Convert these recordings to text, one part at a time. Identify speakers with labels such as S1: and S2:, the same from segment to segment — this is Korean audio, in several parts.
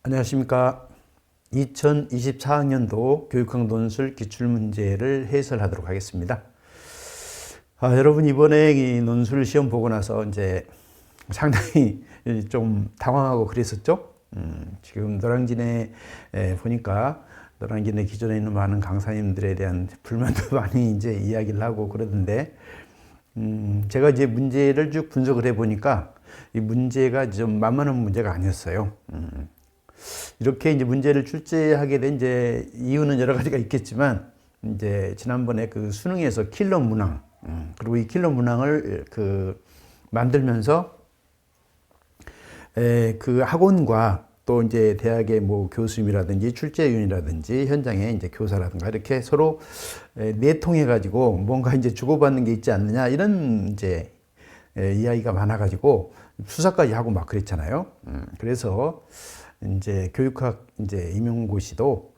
S1: 안녕하십니까. 2024학년도 교육학 논술 기출문제를 해설하도록 하겠습니다. 여러분 이번에 이 논술 시험 보고 나서 이제 상당히 좀 당황하고 그랬었죠. 지금 노량진에 보니까 노량진에 기존에 있는 많은 강사님들에 대한 불만도 많이 이제 이야기를 하고 그러던데, 제가 이제 문제를 쭉 분석을 해 보니까 이 문제가 좀 만만한 문제가 아니었어요. 이렇게 이제 문제를 출제하게 된 이제 이유는 여러 가지가 있겠지만, 이제 지난번에 그 수능에서 킬러 문항, 그리고 이 킬러 문항을 만들면서 그 학원과 또 이제 대학의 뭐 교수님이라든지 출제위원이라든지 현장의 이제 교사라든가 이렇게 서로 내통해 가지고 뭔가 이제 주고받는 게 있지 않느냐, 이런 이제 이야기가 많아 가지고 수사까지 하고 막 그랬잖아요. 그래서 이제 교육학 이제 임용고시도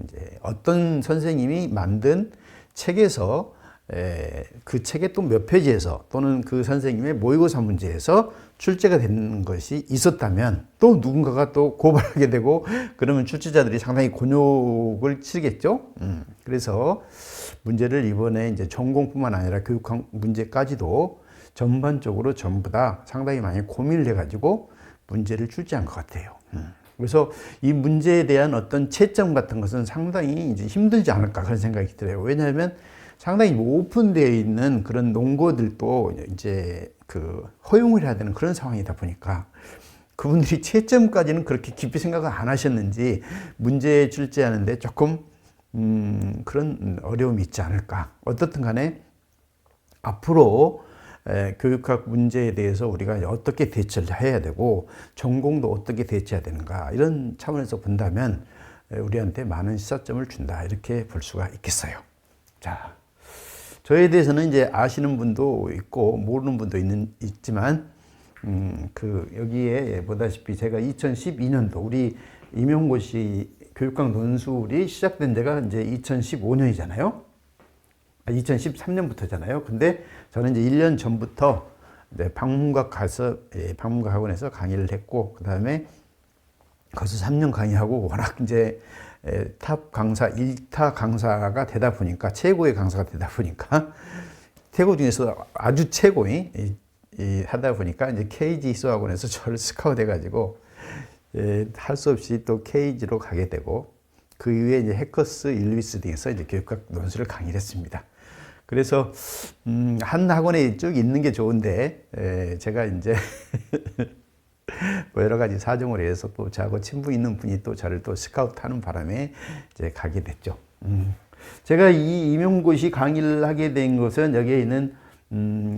S1: 이제 어떤 선생님이 만든 책에서 그 책의 또 몇 페이지에서 또는 그 선생님의 모의고사 문제에서 출제가 되는 것이 있었다면 또 누군가가 또 고발하게 되고, 그러면 출제자들이 상당히 곤욕을 치르겠죠. 그래서 문제를 이번에 이제 전공뿐만 아니라 교육학 문제까지도 전반적으로 전부 다 상당히 많이 고민을 해가지고 문제를 출제한 것 같아요. 그래서 이 문제에 대한 어떤 채점 같은 것은 상당히 이제 힘들지 않을까, 그런 생각이 들어요. 왜냐하면 상당히 오픈되어 있는 그런 논거들도 이제 허용을 해야 되는 그런 상황이다 보니까 그분들이 채점까지는 그렇게 깊이 생각을 안 하셨는지 문제 출제하는데 조금 그런 어려움이 있지 않을까. 어떻든 간에 앞으로 교육학 문제에 대해서 우리가 어떻게 대처를 해야 되고 전공도 어떻게 대처해야 되는가, 이런 차원에서 본다면 우리한테 많은 시사점을 준다, 이렇게 볼 수가 있겠어요. 자, 저에 대해서는 이제 아시는 분도 있고 모르는 분도 있지만, 여기에 보다시피 제가 2012년도 우리 임용고시 교육학 논술이 시작된 데가 이제 2015년이잖아요. 2013년부터잖아요. 근데 저는 이제 1년 전부터 이제 방문각 가서, 방문각 학원에서 강의를 했고, 그 다음에 거기서 3년 강의하고 워낙 이제 탑 강사, 1타 강사가 되다 보니까, 최고의 강사가 되다 보니까, 최고 중에서 아주 최고인 하다 보니까 이제 KG 수학원에서 저를 스카우트 해가지고 할 수 없이 또 KG로 가게 되고, 그 이후에 이제 해커스, 일리스 등에서 이제 교육학 논술을 강의를 했습니다. 그래서 한 학원에 쭉 있는 게 좋은데, 제가 이제 뭐 여러 가지 사정으로 해서 또 저하고 친분 있는 분이 또 저를 또 스카우트하는 바람에 이제 가게 됐죠. 제가 이 임용고시 강의를 하게 된 것은 여기에 있는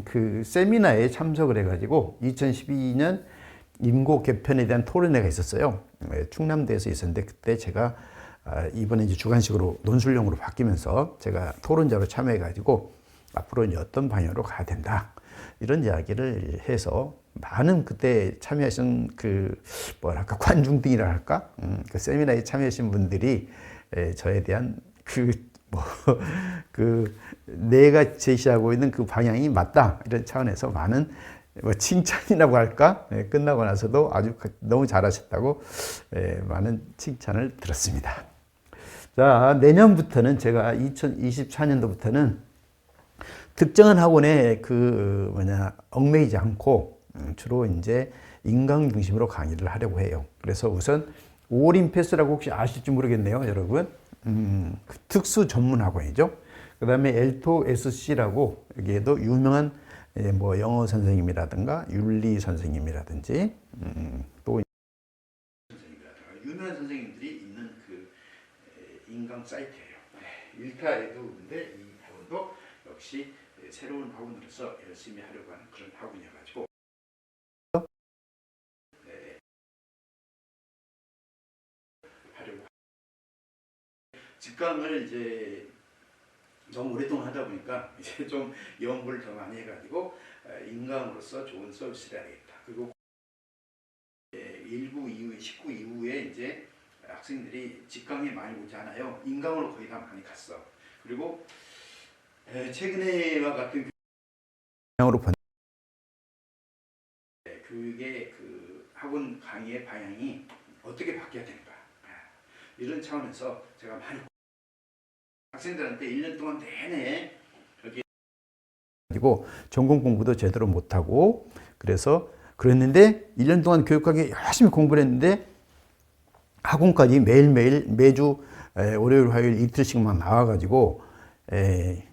S1: 그 세미나에 참석을 해가지고 2012년 임고 개편에 대한 토론회가 있었어요. 충남대에서 있었는데, 그때 제가 이번에 이제 주관식으로 논술용으로 바뀌면서 제가 토론자로 참여해가지고 앞으로 이제 어떤 방향으로 가야 된다, 이런 이야기를 해서 많은 그때 참여하신 뭐랄까 관중등이라 할까, 그 세미나에 참여하신 분들이 저에 대한 내가 제시하고 있는 그 방향이 맞다, 이런 차원에서 많은 뭐 칭찬이라고 할까, 끝나고 나서도 아주 너무 잘하셨다고 많은 칭찬을 들었습니다. 자, 내년부터는 제가 2024년도부터는 특정한 학원에 얽매이지 않고 주로 이제 인강 중심으로 강의를 하려고 해요. 그래서 우선 오린 패스라고 혹시 아실지 모르겠네요, 여러분. 특수 전문 학원이죠. 그 다음에 엘토 SC라고, 여기에도 유명한 뭐 영어 선생님이라든가 윤리 선생님이라든지 또 유명한 선생님들이 있는 인강 사이트예요. 1타에도 근데 이 학원도 역시 새로운 학원으로서 열심히 하려고 하는 그런 학원이어가지고 하려고. 직강을 이제 너무 오랫동안 하다 보니까 이제 좀 연구를 더 많이 해가지고 인강으로서 좋은 서비스를 해야겠다. 그리고 19 이후에, 19 이후에 이제 학생들이 직강에 많이 오지 않아요. 인강으로 거의 다 많이 갔어. 그리고 최근에와 같은 방향으로 교육의 학원 강의의 방향이 어떻게 바뀌어야 되는가. 이런 차원에서 제가 많이 학생들한테 1년 동안 내내 그리고 전공 공부도 제대로 못하고 그래서 그랬는데 1년 동안 교육하기 열심히 공부를 했는데 학원까지 매일매일 매주 월요일 화요일 이틀씩만 나와가지고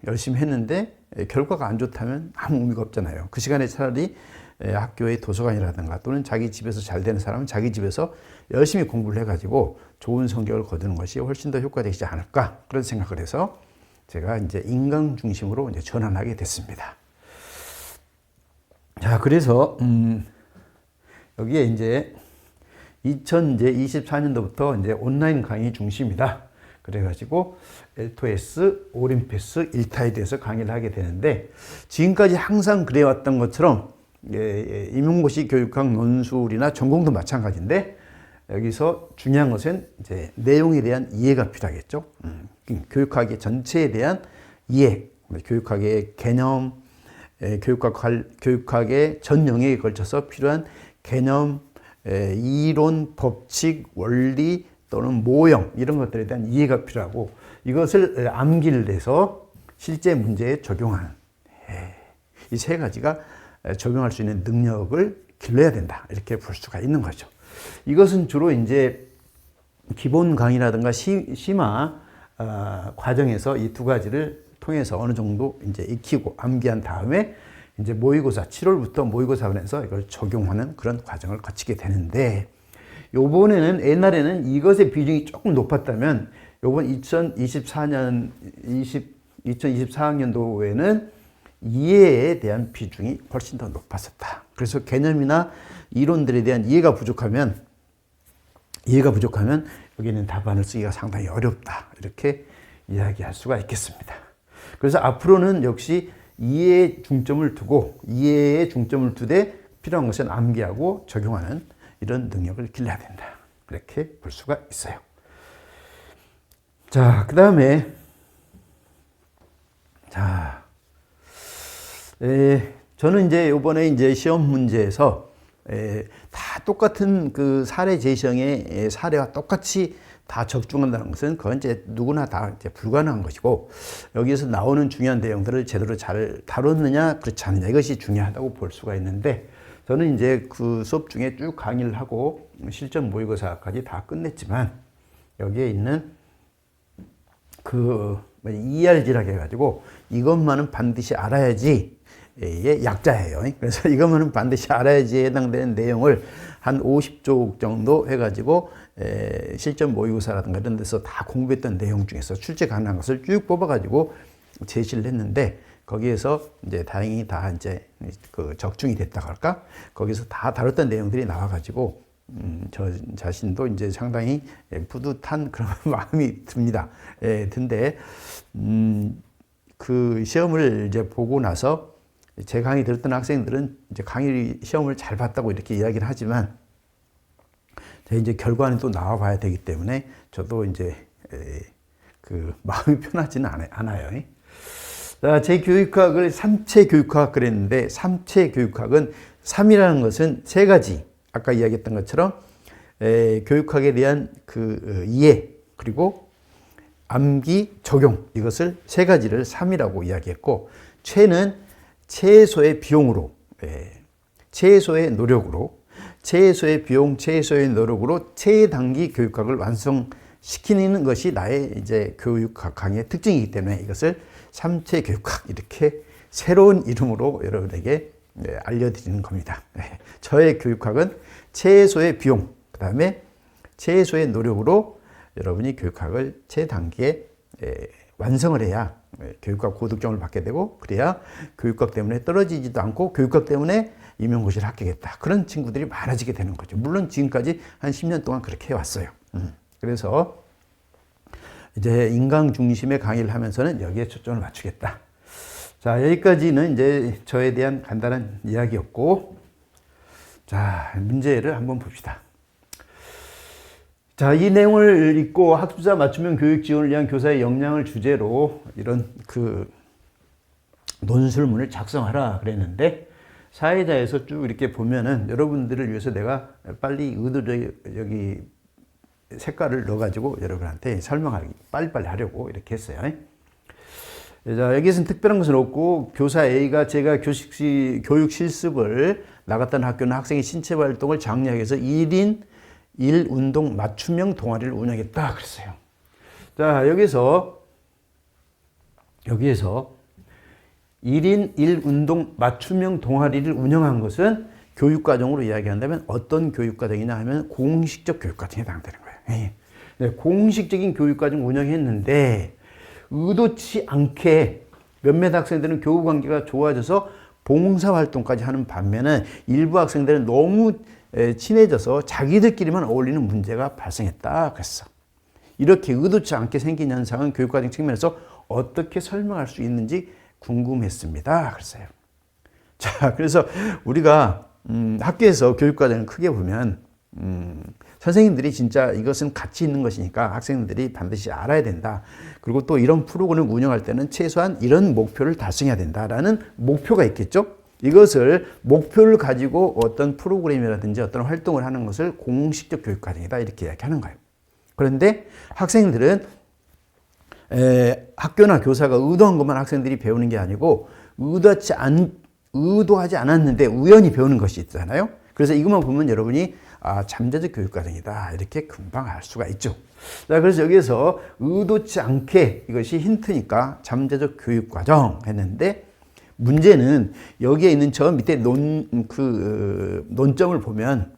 S1: 열심히 했는데 결과가 안 좋다면 아무 의미가 없잖아요. 그 시간에 차라리 학교의 도서관이라든가 또는 자기 집에서 잘 되는 사람은 자기 집에서 열심히 공부를 해가지고 좋은 성적을 거두는 것이 훨씬 더 효과되지 않을까 그런 생각을 해서 제가 이제 인강 중심으로 이제 전환하게 됐습니다. 자, 그래서 여기에 이제 2024년도부터 이제 온라인 강의 중심이다. 그래가지고 L2S, 오림패스, 1타에 대해서 강의를 하게 되는데 지금까지 항상 그래왔던 것처럼 임용고시 교육학 논술이나 전공도 마찬가지인데 여기서 중요한 것은 이제 내용에 대한 이해가 필요하겠죠. 교육학의 전체에 대한 이해, 교육학의 개념, 교육학의 전 영역에 걸쳐서 필요한 개념, 이론, 법칙, 원리 또는 모형 이런 것들에 대한 이해가 필요하고 이것을 암기를 해서 실제 문제에 적용하는 이 세 가지가 적용할 수 있는 능력을 길러야 된다 이렇게 볼 수가 있는 거죠. 이것은 주로 이제 기본 강의라든가 심화 과정에서 이 두 가지를 통해서 어느 정도 이제 익히고 암기한 다음에 이제 모의고사 7월부터 모의고사원에서 이걸 적용하는 그런 과정을 거치게 되는데 요번에는 옛날에는 이것의 비중이 조금 높았다면 요번 2024학년도에는 이해에 대한 비중이 훨씬 더 높았었다. 그래서 개념이나 이론들에 대한 이해가 부족하면 여기는 답안을 쓰기가 상당히 어렵다. 이렇게 이야기할 수가 있겠습니다. 그래서 앞으로는 역시 이해에 중점을 두되 필요한 것은 암기하고 적용하는 이런 능력을 길러야 된다. 그렇게 볼 수가 있어요. 자, 그 다음에 저는 이제 이번에 이제 시험 문제에서 다 똑같은 그 사례 제시형의 사례와 똑같이 다 적중한다는 것은 그건 이제 누구나 다 이제 불가능한 것이고 여기에서 나오는 중요한 내용들을 제대로 잘 다뤘느냐 그렇지 않느냐 이것이 중요하다고 볼 수가 있는데 저는 이제 그 수업 중에 쭉 강의를 하고 실전 모의고사까지 다 끝냈지만 여기에 있는 그 ERG라고 해가지고 이것만은 반드시 알아야지 의 약자예요. 그래서 이것만은 반드시 알아야지에 해당되는 내용을 한 50쪽 정도 해가지고 실전 모의고사라든가 이런 데서 다 공부했던 내용 중에서 출제 가능한 것을 쭉 뽑아가지고 제시를 했는데 거기에서 이제 다행히 다 이제 그 적중이 됐다고 할까? 거기서 다 다뤘던 내용들이 나와가지고 저 자신도 이제 상당히 뿌듯한 그런 마음이 듭니다. 근데 그 시험을 이제 보고 나서 제 강의 들었던 학생들은 이제 강의 시험을 잘 봤다고 이렇게 이야기를 하지만 이제 결과는 또 나와 봐야 되기 때문에 저도 이제 그 마음이 편하지는 않아요. 제 교육학을 삼체 교육학 그랬는데 삼체 교육학은 3이라는 것은 세 가지 아까 이야기했던 것처럼 교육학에 대한 그 이해 그리고 암기 적용 이것을 세 가지를 3이라고 이야기했고 최는 최소의 비용으로 최소의 노력으로 최소의 비용 최소의 노력으로 최단기 교육학을 완성시키는 것이 나의 이제 교육학 강의의 특징이기 때문에 이것을 삼체 교육학 이렇게 새로운 이름으로 여러분에게 알려드리는 겁니다. 저의 교육학은 최소의 비용, 그 다음에 최소의 노력으로 여러분이 교육학을 최단기에 완성을 해야 교육학 고득점을 받게 되고 그래야 교육학 때문에 떨어지지도 않고 교육학 때문에 임용고시를 합격했다. 그런 친구들이 많아지게 되는 거죠. 물론 지금까지 한 10년 동안 그렇게 해왔어요. 그래서 이제 인강 중심의 강의를 하면서는 여기에 초점을 맞추겠다. 자, 여기까지는 이제 저에 대한 간단한 이야기였고, 자, 문제를 한번 봅시다. 자, 이 내용을 읽고 학습자 맞춤형 교육 지원을 위한 교사의 역량을 주제로 이런 그 논술문을 작성하라 그랬는데, 사회자에서 쭉 이렇게 보면은 여러분들을 위해서 내가 빨리 의도적이 색깔을 넣어가지고 여러분한테 설명하기 빨리빨리 하려고 이렇게 했어요. 자, 여기서는 특별한 것은 없고 교사 A가 제가 교육 실습을 나갔던 학교는 학생의 신체 활동을 장려해서 1인 1운동 맞춤형 동아리를 운영했다 그랬어요. 자, 여기서 1인 1운동 맞춤형 동아리를 운영한 것은 교육과정으로 이야기한다면 어떤 교육과정이냐 하면 공식적 교육과정에 해당되는 거예요. 네, 공식적인 교육과정 운영했는데 의도치 않게 몇몇 학생들은 교우 관계가 좋아져서 봉사활동까지 하는 반면에 일부 학생들은 너무 친해져서 자기들끼리만 어울리는 문제가 발생했다 그랬어. 이렇게 의도치 않게 생긴 현상은 교육과정 측면에서 어떻게 설명할 수 있는지 궁금했습니다 그랬어요. 자, 그래서 우리가 학교에서 교육과정을 크게 보면 선생님들이 진짜 이것은 가치 있는 것이니까 학생들이 반드시 알아야 된다. 그리고 또 이런 프로그램을 운영할 때는 최소한 이런 목표를 달성해야 된다라는 목표가 있겠죠. 이것을 목표를 가지고 어떤 프로그램이라든지 어떤 활동을 하는 것을 공식적 교육과정이다 이렇게 이야기하는 거예요. 그런데 학생들은 학교나 교사가 의도한 것만 학생들이 배우는 게 아니고 의도하지 않았는데 우연히 배우는 것이 있잖아요. 그래서 이것만 보면 여러분이 잠재적 교육과정이다 이렇게 금방 알 수가 있죠. 자, 그래서 여기서 의도치 않게 이것이 힌트니까 잠재적 교육과정 했는데 문제는 여기에 있는 저 밑에 논점을 보면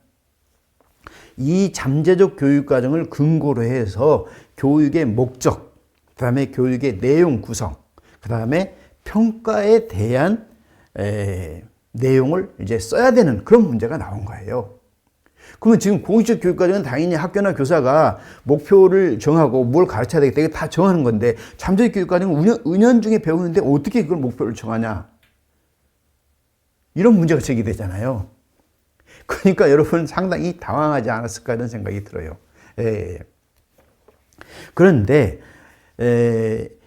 S1: 이 잠재적 교육과정을 근거로 해서 교육의 목적, 그 다음에 교육의 내용 구성, 그 다음에 평가에 대한 내용을 이제 써야 되는 그런 문제가 나온 거예요. 그러면 지금 공식적 교육과정은 당연히 학교나 교사가 목표를 정하고 뭘 가르쳐야 되겠다 이거 다 정하는 건데 잠재적 교육과정은 은연중에 배우는데 어떻게 그걸 목표를 정하냐 이런 문제가 제기되잖아요. 그러니까 여러분 상당히 당황하지 않았을까 이런 생각이 들어요. 그런데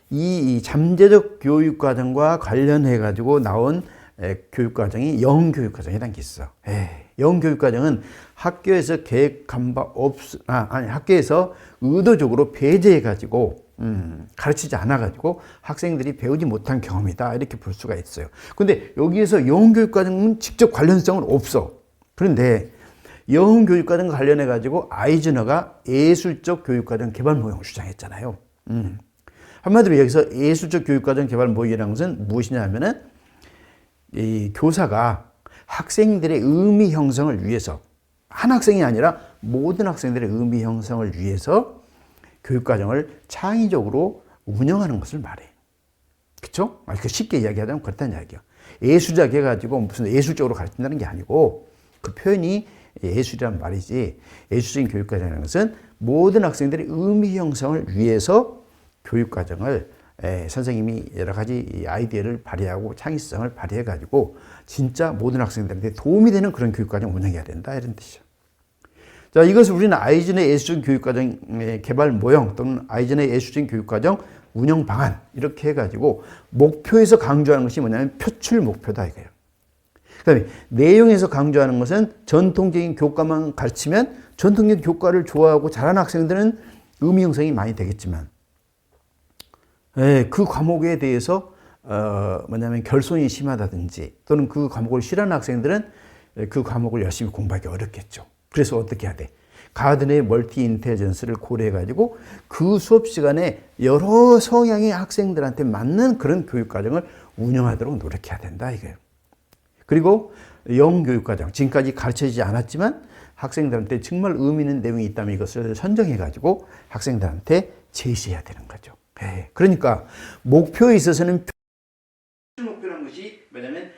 S1: 이 잠재적 교육과정과 관련해 가지고 나온 교육과정이 영교육과정에 담겨 있어. 영교육과정은 학교에서 계획한 바 학교에서 의도적으로 배제해 가지고 가르치지 않아 가지고 학생들이 배우지 못한 경험이다 이렇게 볼 수가 있어요. 근데 여기에서 영교육과정은 직접 관련성은 없어. 그런데 영교육과정과 관련해 가지고 아이즈너가 예술적 교육과정 개발 모형을 주장했잖아요. 한마디로 여기서 예술적 교육과정 개발 모형이라는 것은 무엇이냐 하면은 이 교사가 학생들의 의미 형성을 위해서 한 학생이 아니라 모든 학생들의 의미 형성을 위해서 교육과정을 창의적으로 운영하는 것을 말해. 그렇죠? 쉽게 이야기하자면 그렇다는 이야기야. 예술작 해가지고 무슨 예술적으로 가르친다는 게 아니고 그 표현이 예술이란 말이지 예술적인 교육과정이라는 것은 모든 학생들의 의미 형성을 위해서 교육과정을 선생님이 여러 가지 아이디어를 발휘하고 창의성을 발휘해 가지고 진짜 모든 학생들한테 도움이 되는 그런 교육과정 운영해야 된다 이런 뜻이죠. 자, 이것을 우리는 아이즈너의 예술적인 교육과정 개발 모형 또는 아이즈너의 예술적인 교육과정 운영 방안 이렇게 해가지고 목표에서 강조하는 것이 뭐냐면 표출 목표다 이거예요. 그다음에 내용에서 강조하는 것은 전통적인 교과만 가르치면 전통적인 교과를 좋아하고 잘하는 학생들은 의미 형성이 많이 되겠지만 그 과목에 대해서 뭐냐면 결손이 심하다든지 또는 그 과목을 싫어하는 학생들은 그 과목을 열심히 공부하기 어렵겠죠. 그래서 어떻게 해야 돼? 가든의 멀티 인텔리전스를 고려해 가지고 그 수업 시간에 여러 성향의 학생들한테 맞는 그런 교육 과정을 운영하도록 노력해야 된다 이거예요. 그리고 영교육 과정 지금까지 가르쳐지지 않았지만 학생들한테 정말 의미 있는 내용이 있다면 이것을 선정해 가지고 학생들한테 제시해야 되는 거죠. 그러니까 목표에 있어서는 목표라는 것이 뭐냐면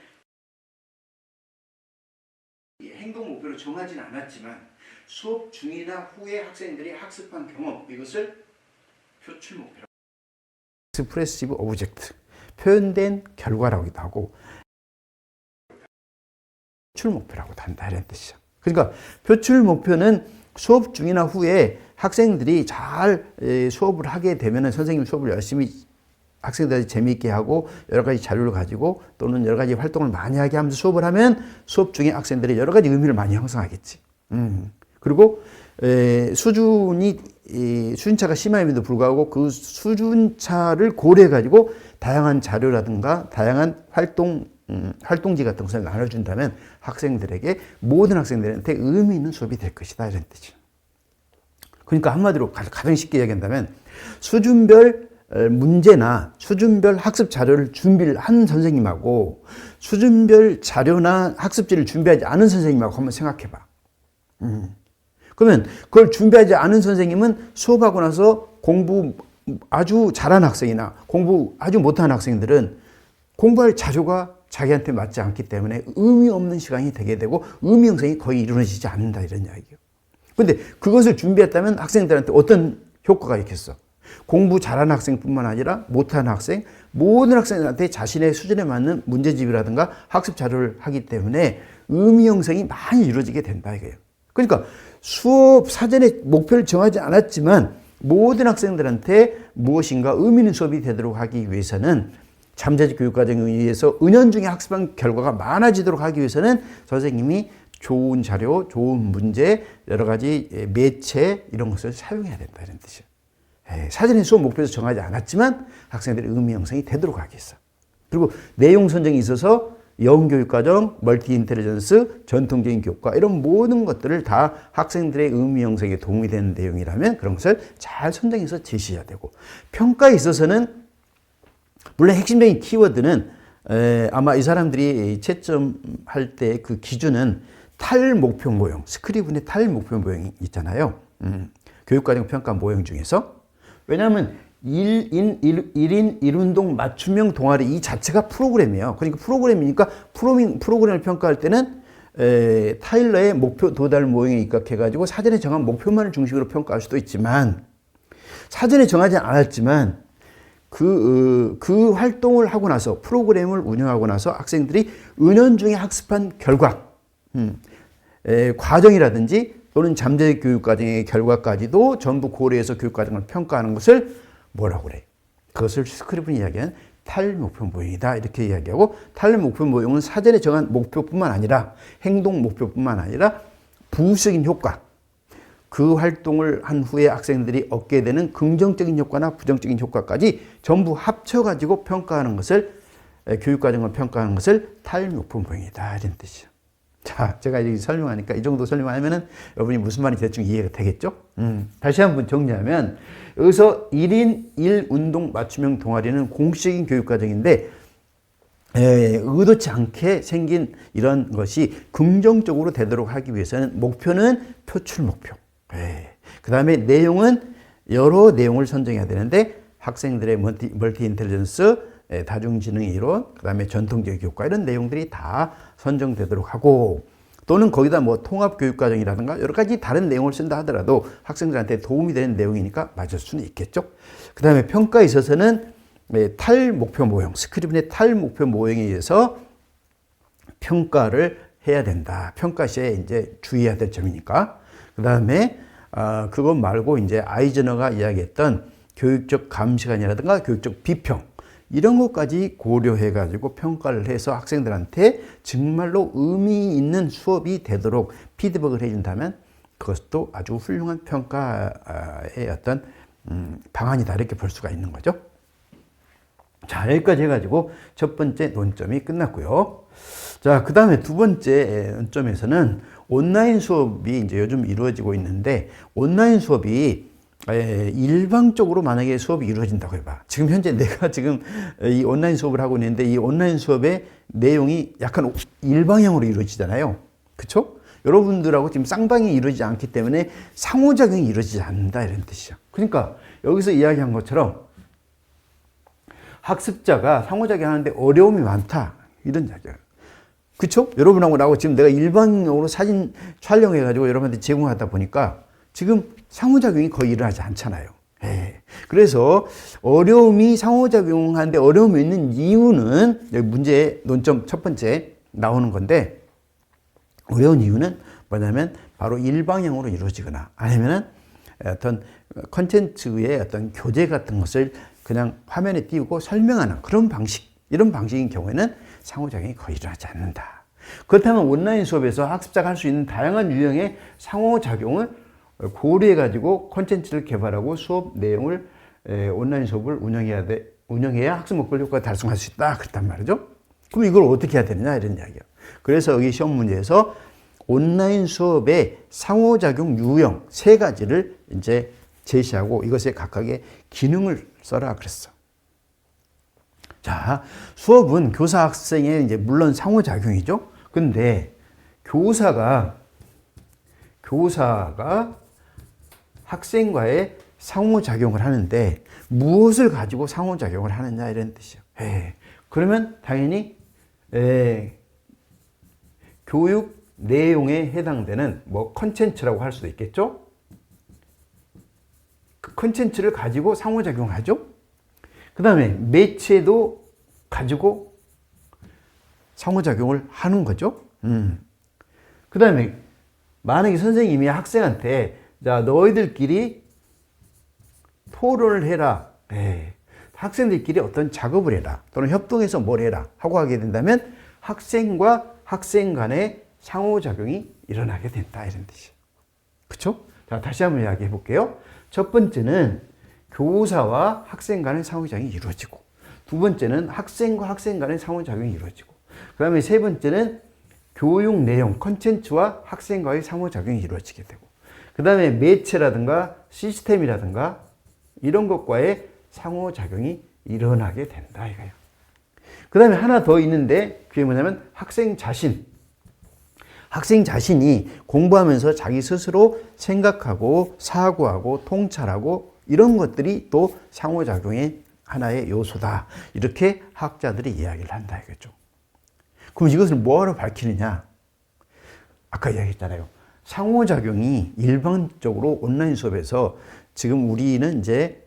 S1: 행동 목표로 정하지는 않았지만 수업 중이나 후에 학생들이 학습한 경험 이것을 표출 목표라고 expressive object 표현된 결과라고도 하고 표출 목표라고 한다 이런 뜻이죠. 그러니까 표출 목표는 수업 중이나 후에 학생들이 잘 수업을 하게 되면 선생님 수업을 열심히 학생들이 재미있게 하고 여러 가지 자료를 가지고 또는 여러 가지 활동을 많이 하게 하면서 수업을 하면 수업 중에 학생들이 여러 가지 의미를 많이 형성하겠지. 그리고 수준차가 심함에도 불구하고 그 수준차를 고려해가지고 다양한 자료라든가 다양한 활동지 같은 것을 나눠준다면 학생들에게, 모든 학생들한테 의미 있는 수업이 될 것이다, 이런 뜻이죠. 그러니까 한마디로 가장 쉽게 이야기한다면 수준별 문제나 수준별 학습 자료를 준비를 한 선생님하고 수준별 자료나 학습지를 준비하지 않은 선생님하고 한번 생각해 봐. 그러면 그걸 준비하지 않은 선생님은 수업하고 나서 공부 아주 잘하는 학생이나 공부 아주 못하는 학생들은 공부할 자료가 자기한테 맞지 않기 때문에 의미 없는 시간이 되게 되고 의미 형성이 거의 이루어지지 않는다, 이런 이야기예요. 근데 그것을 준비했다면 학생들한테 어떤 효과가 있겠어? 공부 잘하는 학생뿐만 아니라 못하는 학생, 모든 학생들한테 자신의 수준에 맞는 문제집이라든가 학습 자료를 하기 때문에 의미 형성이 많이 이루어지게 된다, 이거예요. 그러니까 수업 사전에 목표를 정하지 않았지만 모든 학생들한테 무엇인가 의미 있는 수업이 되도록 하기 위해서는, 잠재적 교육과정에 의해서 은연중에 학습한 결과가 많아지도록 하기 위해서는 선생님이 좋은 자료, 좋은 문제, 여러 가지 매체 이런 것을 사용해야 된다, 이런 뜻이에요. 사전에 수업 목표에서 정하지 않았지만 학생들의 의미 형성이 되도록 하기 위해서. 그리고 내용 선정이 있어서 영교육과정, 멀티 인텔리전스, 전통적인 교과 이런 모든 것들을 다 학생들의 의미 형성에 도움이 되는 내용이라면 그런 것을 잘 선정해서 제시해야 되고, 평가에 있어서는 물론 핵심적인 키워드는 아마 이 사람들이 채점할 때 그 기준은 탈목표 모형, 스크리븐의 탈목표 모형이 있잖아요. 교육과정 평가 모형 중에서. 왜냐하면 1인 1운동 맞춤형 동아리 이 자체가 프로그램이에요. 그러니까 프로그램이니까 프로그램을 평가할 때는 타일러의 목표 도달 모형에 입각해가지고 사전에 정한 목표만을 중심으로 평가할 수도 있지만, 사전에 정하지 않았지만 그 활동을 하고 나서, 프로그램을 운영하고 나서 학생들이 은연중에 학습한 결과, 과정이라든지 또는 잠재 교육과정의 결과까지도 전부 고려해서 교육과정을 평가하는 것을 뭐라고 그래? 그것을 스크리븐이 이야기하는 탈목표 모형이다, 이렇게 이야기하고, 탈목표 모형은 사전에 정한 목표뿐만 아니라 행동 목표뿐만 아니라 부수적인 효과, 그 활동을 한 후에 학생들이 얻게 되는 긍정적인 효과나 부정적인 효과까지 전부 합쳐가지고 평가하는 것을, 교육과정을 평가하는 것을 탈목표 모형이다, 이런 뜻이죠. 자, 제가 이렇게 설명하니까 이 정도 설명하면은 여러분이 무슨 말인지 대충 이해가 되겠죠? 다시 한번 정리하면, 여기서 1인 1운동 맞춤형 동아리는 공식적인 교육과정인데 의도치 않게 생긴 이런 것이 긍정적으로 되도록 하기 위해서는 목표는 표출 목표, 그 다음에 내용은 여러 내용을 선정해야 되는데 학생들의 멀티 인텔리전스, 다중지능 이론, 그 다음에 전통적 교과 이런 내용들이 다 선정되도록 하고, 또는 거기다 뭐 통합교육과정이라든가 여러 가지 다른 내용을 쓴다 하더라도 학생들한테 도움이 되는 내용이니까 맞을 수는 있겠죠. 그 다음에 평가에 있어서는 탈목표 모형, 스크리븐의 탈목표 모형에 의해서 평가를 해야 된다. 평가 시에 이제 주의해야 될 점이니까. 그 다음에 그것 말고 이제 아이즈너가 이야기했던 교육적 감시관이라든가 교육적 비평, 이런 것까지 고려해가지고 평가를 해서 학생들한테 정말로 의미 있는 수업이 되도록 피드백을 해준다면 그것도 아주 훌륭한 평가의 어떤 방안이다, 이렇게 볼 수가 있는 거죠. 자, 여기까지 해가지고 첫 번째 논점이 끝났고요. 자, 그 다음에 두 번째 논점에서는 온라인 수업이 이제 요즘 이루어지고 있는데, 온라인 수업이 일방적으로 만약에 수업이 이루어진다고 해봐. 지금 현재 내가 지금 이 온라인 수업을 하고 있는데 이 온라인 수업의 내용이 약간 일방향으로 이루어지잖아요. 그쵸? 여러분들하고 지금 쌍방이 이루어지지 않기 때문에 상호작용이 이루어지지 않는다, 이런 뜻이죠. 그러니까 여기서 이야기한 것처럼 학습자가 상호작용하는데 어려움이 많다, 이런 이야기예요. 그쵸? 여러분하고 나하고 지금 내가 일방적으로 사진 촬영해가지고 여러분한테 제공하다 보니까 지금 상호작용이 거의 일어나지 않잖아요. 그래서 어려움이 상호작용하는데 어려움이 있는 이유는, 여기 문제의 논점 첫 번째 나오는 건데, 어려운 이유는 뭐냐면 바로 일방향으로 이루어지거나 아니면은 어떤 컨텐츠의 어떤 교재 같은 것을 그냥 화면에 띄우고 설명하는 그런 방식, 이런 방식인 경우에는 상호작용이 거의 일어나지 않는다. 그렇다면 온라인 수업에서 학습자가 할 수 있는 다양한 유형의 상호작용을 고려해가지고 콘텐츠를 개발하고 수업 내용을 온라인 수업을 운영해야 학습 목표 효과를 달성할 수 있다. 그랬단 말이죠. 그럼 이걸 어떻게 해야 되느냐 이런 이야기예요. 그래서 여기 시험 문제에서 온라인 수업의 상호작용 유형 세 가지를 이제 제시하고 이것에 각각의 기능을 써라 그랬어. 자, 수업은 교사 학생의 이제 물론 상호작용이죠. 근데 교사가 학생과의 상호작용을 하는데 무엇을 가지고 상호작용을 하느냐 이런 뜻이에요. 그러면 당연히 교육 내용에 해당되는 뭐 컨텐츠라고 할 수도 있겠죠. 그 컨텐츠를 가지고 상호작용하죠. 그 다음에 매체도 가지고 상호작용을 하는 거죠. 그 다음에 만약에 선생님이 학생한테 자 너희들끼리 토론을 해라. 학생들끼리 어떤 작업을 해라. 또는 협동해서 뭘 해라. 하고 하게 된다면 학생과 학생 간의 상호작용이 일어나게 된다. 이런 뜻이에요. 그렇죠? 자, 다시 한번 이야기해 볼게요. 첫 번째는 교사와 학생 간의 상호작용이 이루어지고 두 번째는 학생과 학생 간의 상호작용이 이루어지고 그 다음에 세 번째는 교육 내용, 컨텐츠와 학생과의 상호작용이 이루어지게 되고 그 다음에 매체라든가 시스템이라든가 이런 것과의 상호작용이 일어나게 된다 이거예요. 그 다음에 하나 더 있는데 그게 뭐냐면 학생 자신이 공부하면서 자기 스스로 생각하고 사고하고 통찰하고 이런 것들이 또 상호작용의 하나의 요소다. 이렇게 학자들이 이야기를 한다 이거죠. 그럼 이것을 뭐하러 밝히느냐? 아까 이야기했잖아요. 상호작용이 일반적으로 온라인 수업에서 지금 우리는 이제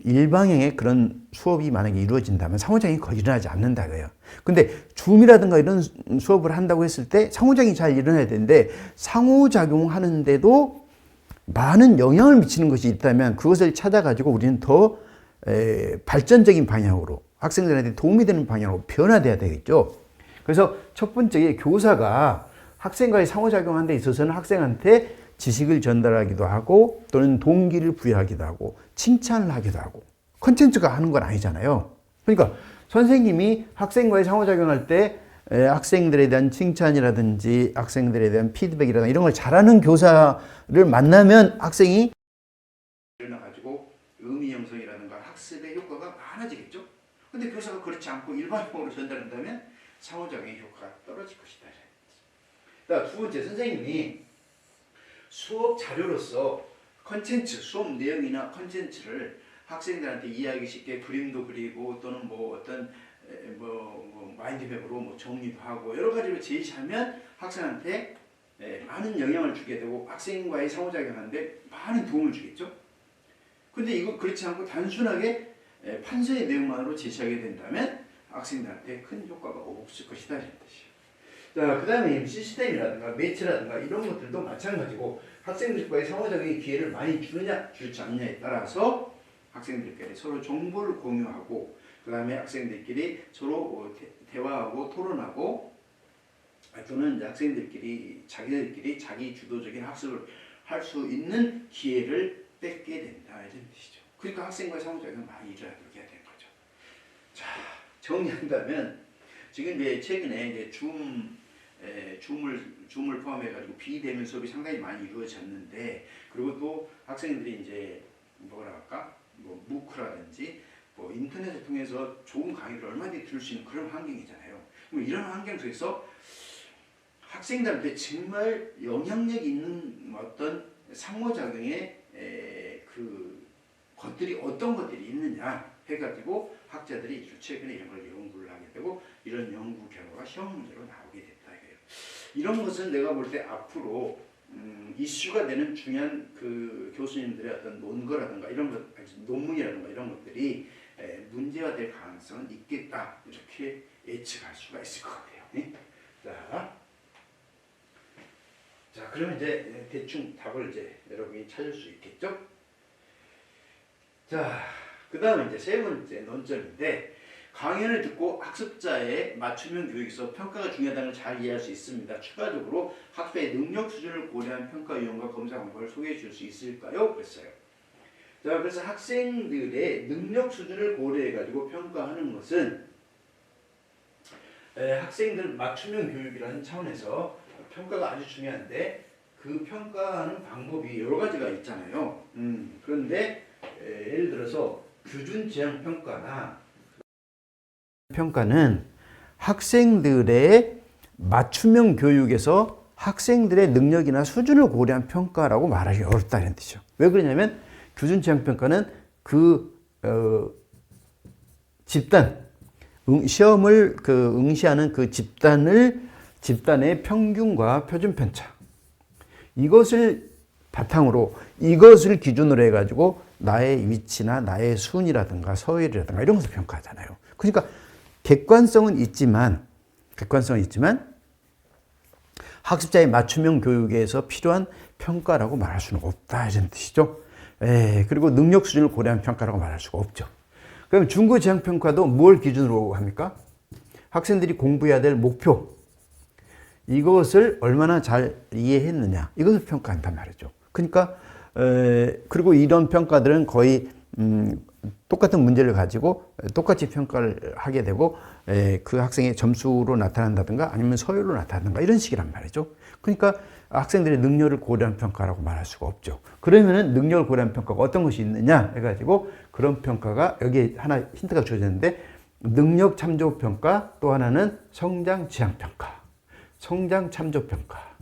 S1: 일방향의 그런 수업이 만약에 이루어진다면 상호작용이 거의 일어나지 않는다 그래요. 근데 줌이라든가 이런 수업을 한다고 했을 때 상호작용이 잘 일어나야 되는데 상호작용하는데도 많은 영향을 미치는 것이 있다면 그것을 찾아가지고 우리는 더 발전적인 방향으로 학생들한테 도움이 되는 방향으로 변화돼야 되겠죠. 그래서 첫 번째 교사가 학생과의 상호작용하는 데 있어서는 학생한테 지식을 전달하기도 하고 또는 동기를 부여하기도 하고 칭찬을 하기도 하고 컨텐츠가 하는 건 아니잖아요. 그러니까 선생님이 학생과의 상호작용할 때 학생들에 대한 칭찬이라든지 학생들에 대한 피드백이라든지 이런 걸 잘하는 교사를 만나면 학생이 일어나가지고 의미 형성이라든가 학습의 효과가 많아지겠죠. 근데 교사가 그렇지 않고 일반적으로 전달한다면 상호작용의 효과가 떨어질 것이다. 두 번째, 선생님이 수업 자료로서 컨텐츠, 수업 내용이나 컨텐츠를 학생들한테 이해하기 쉽게 그림도 그리고 또는 뭐 어떤 마인드맵으로 뭐 정리도 하고 여러 가지로 제시하면 학생한테 많은 영향을 주게 되고 학생과의 상호작용하는데 많은 도움을 주겠죠. 근데 이거 그렇지 않고 단순하게 판서의 내용만으로 제시하게 된다면 학생들한테 큰 효과가 없을 것이다 이런 뜻이에요. 자, 그 다음에 시스템이라든가 매체라든가 이런 것들도 마찬가지고 학생들과의 상호작용의 기회를 많이 주느냐 주지 않느냐에 따라서 학생들끼리 서로 정보를 공유하고 그 다음에 학생들끼리 서로 대화하고 토론하고 또는 학생들끼리 자기들끼리 자기 주도적인 학습을 할 수 있는 기회를 뺏게 된다 이런 뜻이죠. 그러니까 학생과의 상호작용이 많이 일어나게 되는 거죠. 자, 정리한다면 지금 이제 최근에 이제 줌을 포함해가지고 비대면 수업이 상당히 많이 이루어졌는데 그리고 또 학생들이 이제 뭐라 할까 뭐 무크라든지 뭐 인터넷을 통해서 좋은 강의를 얼마든지 들을 수 있는 그런 환경이잖아요. 그럼 이런 환경 속에서 학생들한테 정말 영향력 있는 어떤 상호작용의 그 것들이 어떤 것들이 있느냐 해가지고 학자들이 최근에 이런 걸 연구를 하게 되고 이런 연구 결과가 시험 문제로 나오게 됐다 이거예요. 이런 것은 내가 볼 때 앞으로 이슈가 되는 중요한 그 교수님들의 어떤 논거라든가 이런 것, 논문이라든가 이런 것들이 문제화될 가능성은 있겠다 이렇게 예측할 수가 있을 것 같아요. 네? 자, 그러면 이제 대충 답을 이제 여러분이 찾을 수 있겠죠? 자, 그 다음에 이제 세 번째 논점인데 강연을 듣고 학습자의 맞춤형 교육에서 평가가 중요하다는 걸 잘 이해할 수 있습니다. 추가적으로 학습자의 능력 수준을 고려한 평가 유형과 검사 방법을 소개해 줄 수 있을까요? 그랬어요. 자, 그래서 학생들의 능력 수준을 고려해 가지고 평가하는 것은 학생들 맞춤형 교육이라는 차원에서 평가가 아주 중요한데 그 평가하는 방법이 여러 가지가 있잖아요. 그런데 예를 들어서 규준 지향 평가는 학생들의 맞춤형 교육에서 학생들의 능력이나 수준을 고려한 평가라고 말하기 어렵다는 뜻이죠. 왜 그러냐면 규준 지향 평가는 집단 시험을 응시하는 그 집단의 평균과 표준 편차 이것을 바탕으로 이것을 기준으로 해가지고 나의 위치나 나의 순위라든가 서열이라든가 이런 것을 평가하잖아요. 그러니까 객관성은 있지만 학습자의 맞춤형 교육에서 필요한 평가라고 말할 수는 없다 이런 뜻이죠. 그리고 능력 수준을 고려한 평가라고 말할 수가 없죠. 그럼 중고 지향 평가도 뭘 기준으로 합니까? 학생들이 공부해야 될 목표 이것을 얼마나 잘 이해했느냐 이것을 평가한단 말이죠. 그러니까 그리고 이런 평가들은 거의 똑같은 문제를 가지고 똑같이 평가를 하게 되고 그 학생의 점수로 나타난다든가 아니면 서열로 나타난다든가 이런 식이란 말이죠. 그러니까 학생들의 능력을 고려한 평가라고 말할 수가 없죠. 그러면은 능력을 고려한 평가가 어떤 것이 있느냐 해가지고 그런 평가가 여기에 하나 힌트가 주어졌는데 능력 참조 평가 또 하나는 성장 지향 평가, 성장 참조 평가.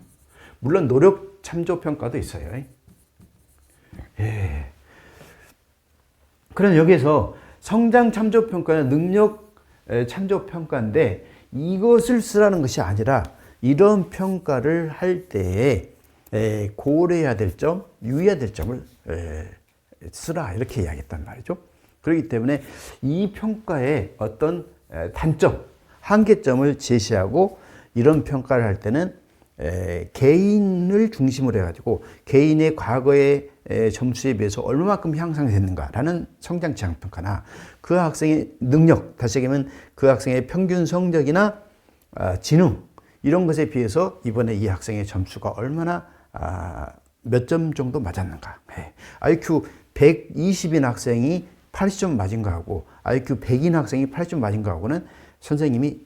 S1: 물론 노력 참조 평가도 있어요. 그럼 여기에서 성장 참조 평가는 능력 참조 평가인데 이것을 쓰라는 것이 아니라 이런 평가를 할 때에 고려해야 될 점, 유의해야 될 점을 쓰라 이렇게 이야기했단 말이죠. 그렇기 때문에 이 평가의 어떤 단점, 한계점을 제시하고 이런 평가를 할 때는 개인을 중심으로 해가지고 개인의 과거의 점수에 비해서 얼마만큼 향상됐는가라는 성장 지향 평가나 그 학생의 능력, 다시 얘기하면 그 학생의 평균 성적이나 지능 이런 것에 비해서 이번에 이 학생의 점수가 얼마나 몇 점 정도 맞았는가. IQ 120인 학생이 80점 맞은 거하고 IQ 100인 학생이 80점 맞은 거하고는 선생님이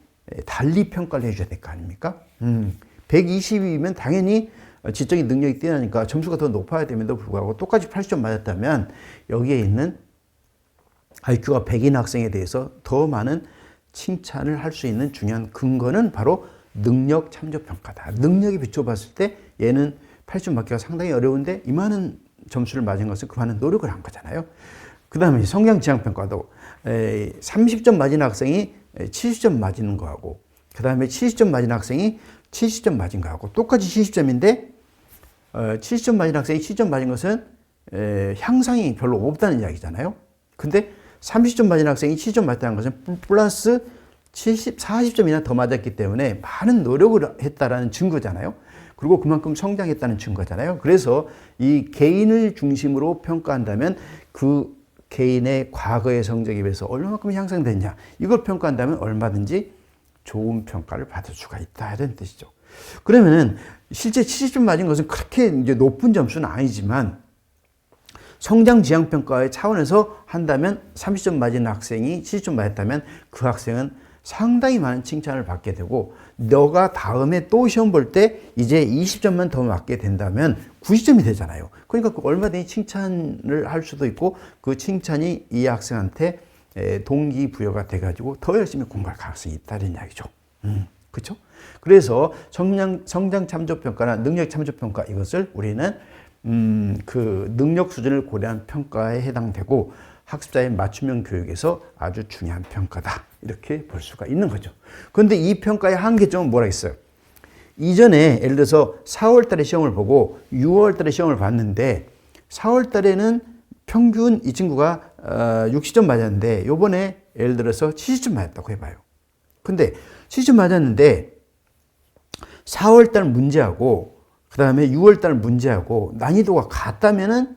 S1: 달리 평가를 해줘야 될 거 아닙니까? 120이면 당연히 지적인 능력이 뛰어나니까 점수가 더 높아야 됨에도 불구하고 똑같이 80점 맞았다면 여기에 있는 IQ가 100인 학생에 대해서 더 많은 칭찬을 할 수 있는 중요한 근거는 바로 능력 참조 평가다. 능력에 비춰봤을 때 얘는 80점 맞기가 상당히 어려운데 이만한 점수를 맞은 것은 그만한 노력을 한 거잖아요. 그 다음에 성장 지향 평가도 30점 맞은 학생이 70점 맞은 거하고 그 다음에 70점 맞은 학생이 70점 맞은 거하고 똑같이 70점인데 70점 맞은 학생이 70점 맞은 것은 향상이 별로 없다는 이야기잖아요. 근데 30점 맞은 학생이 70점 맞다는 것은 플러스 40점이나 더 맞았기 때문에 많은 노력을 했다라는 증거잖아요. 그리고 그만큼 성장했다는 증거잖아요. 그래서 이 개인을 중심으로 평가한다면 그 개인의 과거의 성적에 비해서 얼마만큼 향상됐냐 이걸 평가한다면 얼마든지 좋은 평가를 받을 수가 있다 이런 뜻이죠. 그러면은 실제 70점 맞은 것은 그렇게 이제 높은 점수는 아니지만 성장 지향 평가의 차원에서 한다면 30점 맞은 학생이 70점 맞았다면 그 학생은 상당히 많은 칭찬을 받게 되고 너가 다음에 또 시험 볼 때 이제 20점만 더 맞게 된다면 90점이 되잖아요. 그러니까 얼마든지 칭찬을 할 수도 있고 그 칭찬이 이 학생한테 동기부여가 돼가지고 더 열심히 공부할 가능성이 있다는 이야기죠. 그렇죠? 그래서 성장 참조 평가나 능력 참조 평가 이것을 우리는 그 능력 수준을 고려한 평가에 해당되고 학습자의 맞춤형 교육에서 아주 중요한 평가다 이렇게 볼 수가 있는 거죠. 그런데 이 평가의 한계점은 뭐라 했어요? 이전에 예를 들어서 4월 달에 시험을 보고 6월 달에 시험을 봤는데 4월 달에는 평균 이 친구가 60점 맞았는데 요번에 예를 들어서 70점 맞았다고 해봐요. 근데 70점 맞았는데 4월 달 문제하고 그 다음에 6월 달 문제하고 난이도가 같다면은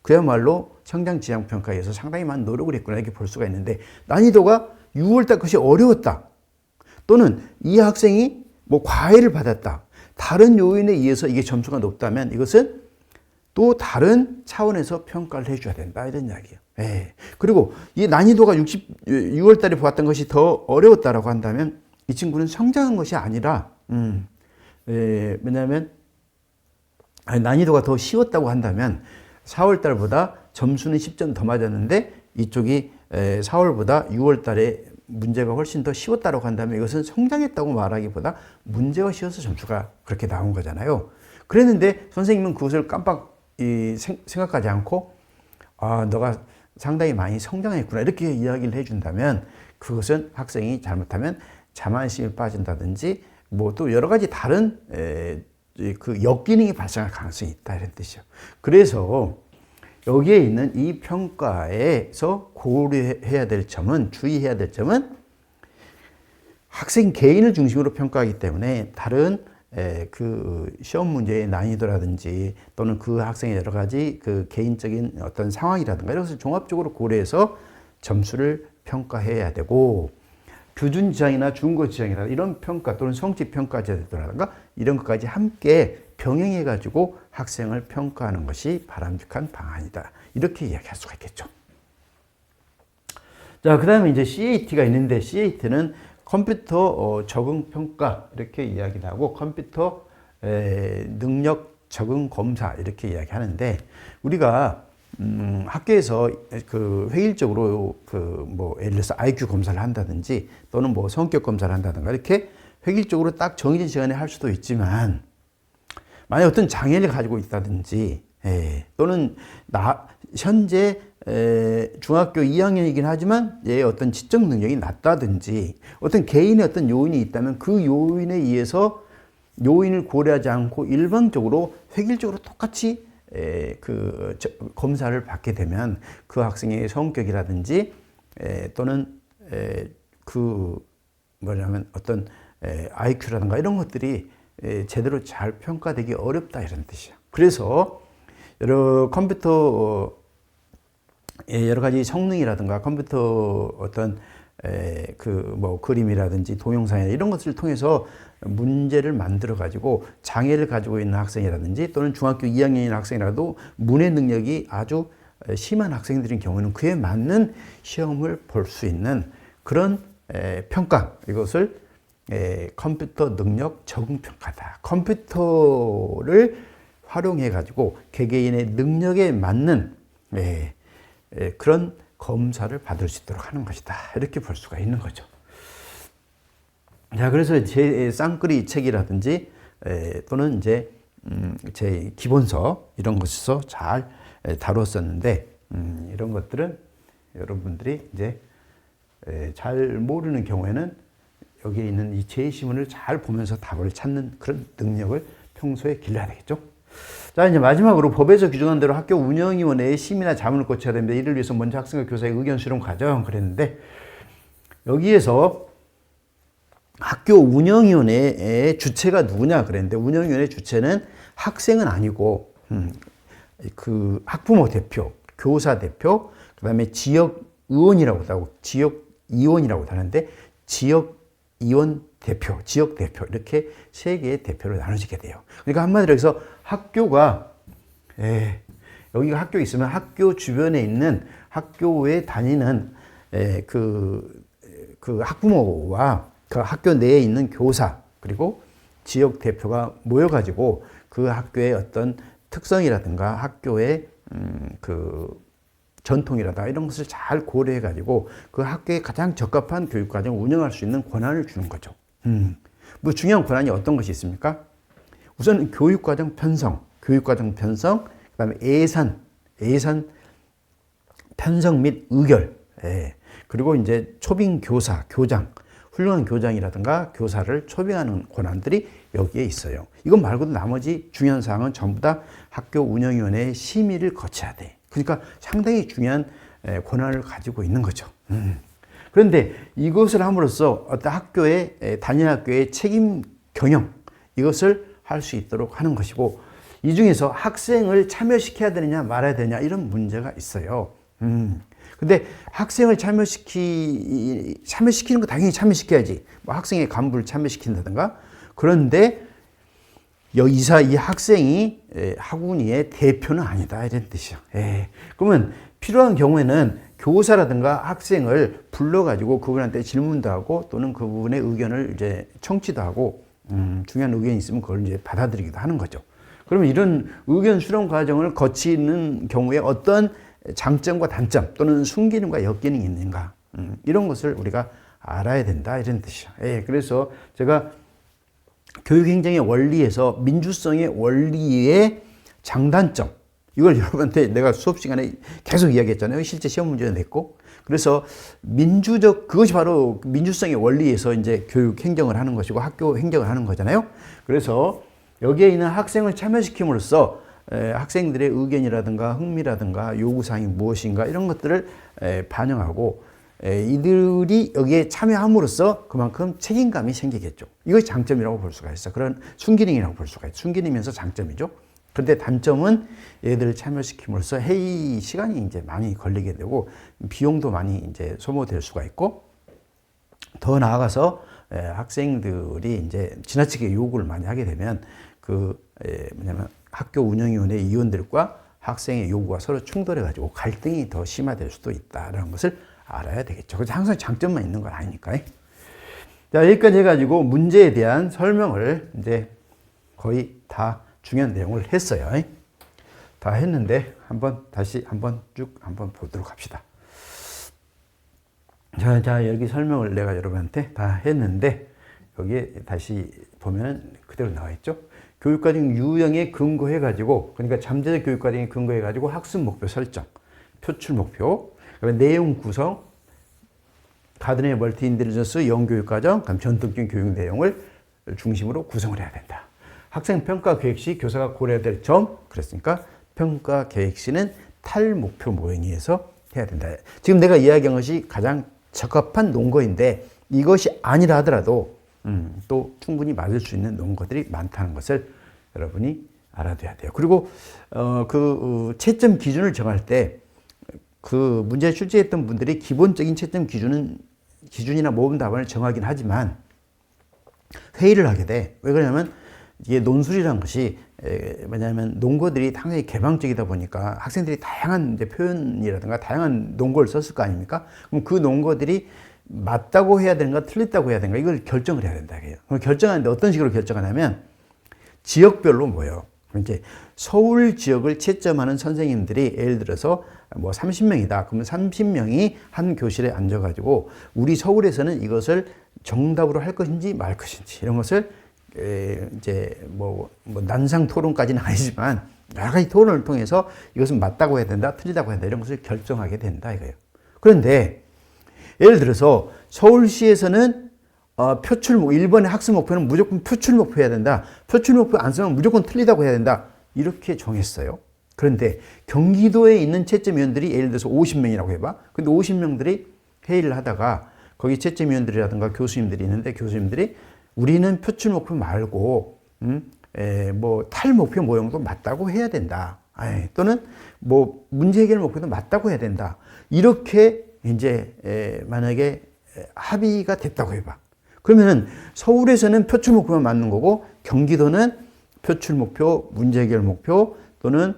S1: 그야말로 성장 지향 평가에서 상당히 많은 노력을 했구나 이렇게 볼 수가 있는데 난이도가 6월달 것이 어려웠다. 또는 이 학생이 뭐 과외를 받았다. 다른 요인에 의해서 이게 점수가 높다면 이것은 또 다른 차원에서 평가를 해줘야 된다. 이런 이야기예요. 예. 그리고 이 난이도가 6월 달에 보았던 것이 더 어려웠다라고 한다면 이 친구는 성장한 것이 아니라, 왜냐하면 난이도가 더 쉬웠다고 한다면 4월 달보다 점수는 10점 더 맞았는데 이쪽이 4월보다 6월 달에 문제가 훨씬 더 쉬웠다고 한다면 이것은 성장했다고 말하기보다 문제가 쉬워서 점수가 그렇게 나온 거잖아요. 그랬는데 선생님은 그것을 깜빡 생각하지 않고 너가 상당히 많이 성장했구나 이렇게 이야기를 해준다면 그것은 학생이 잘못하면 자만심에 빠진다든지 뭐 또 여러 가지 다른 그 역기능이 발생할 가능성이 있다 이런 뜻이죠. 그래서 여기에 있는 이 평가에서 고려해야 될 점은, 주의해야 될 점은 학생 개인을 중심으로 평가하기 때문에 다른 그 시험 문제의 난이도라든지 또는 그 학생의 여러 가지 그 개인적인 어떤 상황이라든가 이런 것을 종합적으로 고려해서 점수를 평가해야 되고, 교준 지향이나 중고 지향이나 이런 평가 또는 성취 평가 제도라든가 이런 것까지 함께 병행해 가지고 학생을 평가하는 것이 바람직한 방안이다. 이렇게 이야기할 수가 있겠죠. 자, 그다음에 이제 CAT가 있는데 CAT는 컴퓨터 적응 평가 이렇게 이야기를 하고 컴퓨터 능력 적응 검사 이렇게 이야기하는데, 우리가 학교에서 그 획일적으로 그 뭐 예를 들어서 IQ 검사를 한다든지 또는 뭐 성격 검사를 한다든가 이렇게 획일적으로 딱 정해진 시간에 할 수도 있지만, 만약 어떤 장애를 가지고 있다든지 또는 현재 중학교 2학년이긴 하지만 얘의 어떤 지적 능력이 낮다든지 어떤 개인의 어떤 요인이 있다면 그 요인에 의해서 요인을 고려하지 않고 일방적으로 획일적으로 똑같이 그 검사를 받게 되면 그 학생의 성격이라든지 또는 그 뭐냐면 어떤 IQ라든가 이런 것들이 제대로 잘 평가되기 어렵다 이런 뜻이야. 그래서 여러 컴퓨터 여러 가지 성능이라든가 컴퓨터 어떤 그 뭐 그림이라든지 동영상이나 이런 것을 통해서 문제를 만들어 가지고 장애를 가지고 있는 학생이라든지 또는 중학교 2학년인 학생이라도 문해 능력이 아주 심한 학생들인 경우는 그에 맞는 시험을 볼 수 있는 그런 평가, 이것을 컴퓨터 능력 적응 평가다. 컴퓨터를 활용해 가지고 개개인의 능력에 맞는 그런 검사를 받을 수 있도록 하는 것이다. 이렇게 볼 수가 있는 거죠. 자, 그래서 제 쌍끌이 책이라든지 또는 이제 제 기본서 이런 것에서 잘 다뤘었는데, 이런 것들은 여러분들이 이제 잘 모르는 경우에는 여기에 있는 이 제시문을 잘 보면서 답을 찾는 그런 능력을 평소에 길러야 되겠죠. 자, 이제 마지막으로 법에서 규정한 대로 학교 운영위원회의 심의나 자문을 거쳐야 됩니다. 이를 위해서 먼저 학생과 교사의 의견 수렴 과정 그랬는데, 여기에서 학교 운영위원회의 주체가 누구냐 그랬는데, 운영위원회 주체는 학생은 아니고 그 학부모 대표, 교사 대표, 그다음에 지역 의원이라고도 하고 지역 위원이라고도 하는데 지역 위원 대표, 지역 대표 이렇게 세 개의 대표로 나눠지게 돼요. 그러니까 한마디로 해서 학교가 여기가 학교 있으면 학교 주변에 있는 학교에 다니는 그 학부모와 그 학교 내에 있는 교사 그리고 지역 대표가 모여가지고 그 학교의 어떤 특성이라든가 학교의 그 전통이라든가 이런 것을 잘 고려해가지고 그 학교에 가장 적합한 교육과정을 운영할 수 있는 권한을 주는 거죠. 뭐 중요한 권한이 어떤 것이 있습니까? 우선 교육과정 편성, 그다음에 예산 편성 및 의결, 그리고 이제 초빙 교사, 교장, 훌륭한 교장이라든가 교사를 초빙하는 권한들이 여기에 있어요. 이것 말고도 나머지 중요한 사항은 전부 다 학교 운영위원회의 심의를 거쳐야 돼. 그러니까 상당히 중요한 권한을 가지고 있는 거죠. 그런데 이것을 함으로써 어떤 학교의 단일 학교의 책임 경영 이것을 할 수 있도록 하는 것이고, 이 중에서 학생을 참여시켜야 되느냐 말아야 되느냐 이런 문제가 있어요. 근데 학생을 참여시키는 거 당연히 참여시켜야지. 뭐 학생의 간부를 참여시킨다든가. 그런데 여기서 이 학생이 학우니의 대표는 아니다 이런 뜻이야. 그러면 필요한 경우에는 교사라든가 학생을 불러가지고 그분한테 질문도 하고 또는 그분의 의견을 이제 청취도 하고 중요한 의견이 있으면 그걸 이제 받아들이기도 하는 거죠. 그러면 이런 의견 수렴 과정을 거치는 경우에 어떤 장점과 단점 또는 순기능과 역기능이 있는가 이런 것을 우리가 알아야 된다 이런 뜻이야. 그래서 제가 교육행정의 원리에서 민주성의 원리의 장단점 이걸 여러분한테 내가 수업 시간에 계속 이야기했잖아요. 실제 시험 문제도 냈고. 그래서 그것이 바로 민주성의 원리에서 이제 교육 행정을 하는 것이고 학교 행정을 하는 거잖아요. 그래서 여기에 있는 학생을 참여시킴으로써 학생들의 의견이라든가 흥미라든가 요구사항이 무엇인가 이런 것들을 반영하고 이들이 여기에 참여함으로써 그만큼 책임감이 생기겠죠. 이것이 장점이라고 볼 수가 있어. 그런 순기능이라고 볼 수가 있어. 순기능이면서 장점이죠. 그런데 단점은 얘들을 참여시킴으로써 회의 시간이 이제 많이 걸리게 되고 비용도 많이 이제 소모될 수가 있고 더 나아가서 학생들이 이제 지나치게 요구를 많이 하게 되면 뭐냐면 학교 운영위원회 위원들과 학생의 요구가 서로 충돌해가지고 갈등이 더 심화될 수도 있다라는 것을 알아야 되겠죠. 그래서 항상 장점만 있는 건 아니니까. 자, 여기까지 해가지고 문제에 대한 설명을 이제 거의 다 중요한 내용을 했어요. 다 했는데 다시 쭉 보도록 합시다. 자, 여기 설명을 내가 여러분한테 다 했는데 여기에 다시 보면 그대로 나와 있죠. 교육과정 유형에 근거해가지고 그러니까 잠재적 교육과정에 근거해가지고 학습 목표 설정, 표출 목표, 그다음에 내용 구성, 가드네 멀티 인텔리전스 영교육과정, 그다음 전통적인 교육 내용을 중심으로 구성을 해야 된다. 학생 평가 계획 시 교사가 고려해야 될 점, 그랬으니까 평가 계획 시는 탈목표 모형에서 해야 된다. 지금 내가 이야기한 것이 가장 적합한 논거인데 이것이 아니라 하더라도 또 충분히 맞을 수 있는 논거들이 많다는 것을 여러분이 알아둬야 돼요. 그리고 채점 기준을 정할 때 그 문제 출제했던 분들이 기본적인 채점 기준이나 모범 답안을 정하긴 하지만 회의를 하게 돼. 왜 그러냐면 이게 논술이라는 것이 뭐냐면 논거들이 상당히 개방적이다 보니까 학생들이 다양한 이제 표현이라든가 다양한 논거를 썼을 거 아닙니까? 그럼 그 논거들이 맞다고 해야 되는가 틀렸다고 해야 되는가 이걸 결정을 해야 된다. 결정하는데 어떤 식으로 결정하냐면 지역별로 모여. 이제 서울 지역을 채점하는 선생님들이 예를 들어서 뭐 30명이다. 그러면 30명이 한 교실에 앉아가지고 우리 서울에서는 이것을 정답으로 할 것인지 말 것인지 이런 것을 이제 뭐 난상 토론까지는 아니지만 여러 가지 토론을 통해서 이것은 맞다고 해야 된다, 틀리다고 해야 된다 이런 것을 결정하게 된다 이거예요. 그런데 예를 들어서 서울시에서는 표출 1번의 학습 목표는 무조건 표출 목표여야 된다. 표출 목표 안 쓰면 무조건 틀리다고 해야 된다. 이렇게 정했어요. 그런데 경기도에 있는 채점위원들이 예를 들어서 50명이라고 해봐. 근데 50명들이 회의를 하다가 거기 채점위원들이라든가 교수님들이 있는데 교수님들이 우리는 표출 목표 말고 뭐 탈목표 모형도 맞다고 해야 된다. 또는 뭐 문제 해결 목표도 맞다고 해야 된다. 이렇게 이제 만약에 합의가 됐다고 해봐. 그러면은 서울에서는 표출 목표만 맞는 거고 경기도는 표출 목표, 문제 해결 목표 또는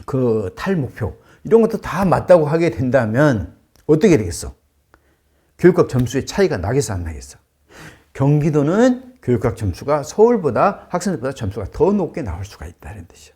S1: 그 탈목표 이런 것도 다 맞다고 하게 된다면 어떻게 되겠어? 교육학 점수의 차이가 나겠어 안 나겠어? 경기도는 교육학 점수가 서울보다 학생들보다 점수가 더 높게 나올 수가 있다는 뜻이야.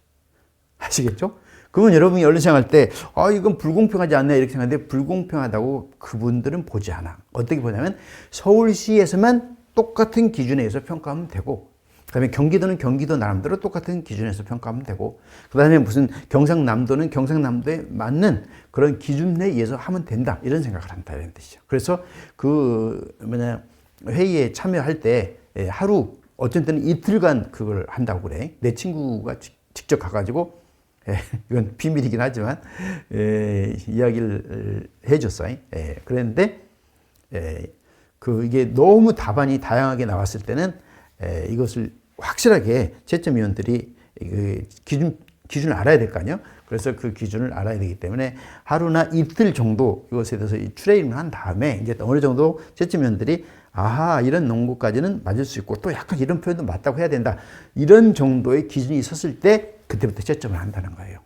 S1: 아시겠죠? 그러면 여러분이 언론시장 할 때 이건 불공평하지 않나 이렇게 생각하는데 불공평하다고 그분들은 보지 않아. 어떻게 보냐면 서울시에서만 똑같은 기준에 의해서 평가하면 되고 그 다음에 경기도는 경기도 나름대로 똑같은 기준에서 평가하면 되고 그 다음에 무슨 경상남도는 경상남도에 맞는 그런 기준에 의해서 하면 된다 이런 생각을 한다 이런 뜻이죠. 그래서 회의에 참여할 때 하루 어쩐 때는 이틀간 그걸 한다고 그래. 내 친구가 직접 가가지고 이건 비밀이긴 하지만 이야기를 해줬어. 그랬는데 이게 너무 답안이 다양하게 나왔을 때는 이것을 확실하게 채점위원들이 기준을 알아야 될 거 아니에요. 그래서 그 기준을 알아야 되기 때문에 하루나 이틀 정도 이것에 대해서 트레이닝을 한 다음에 이제 어느 정도 채점위원들이 아하, 이런 농구까지는 맞을 수 있고 또 약간 이런 표현도 맞다고 해야 된다. 이런 정도의 기준이 있었을 때 그때부터 채점을 한다는 거예요.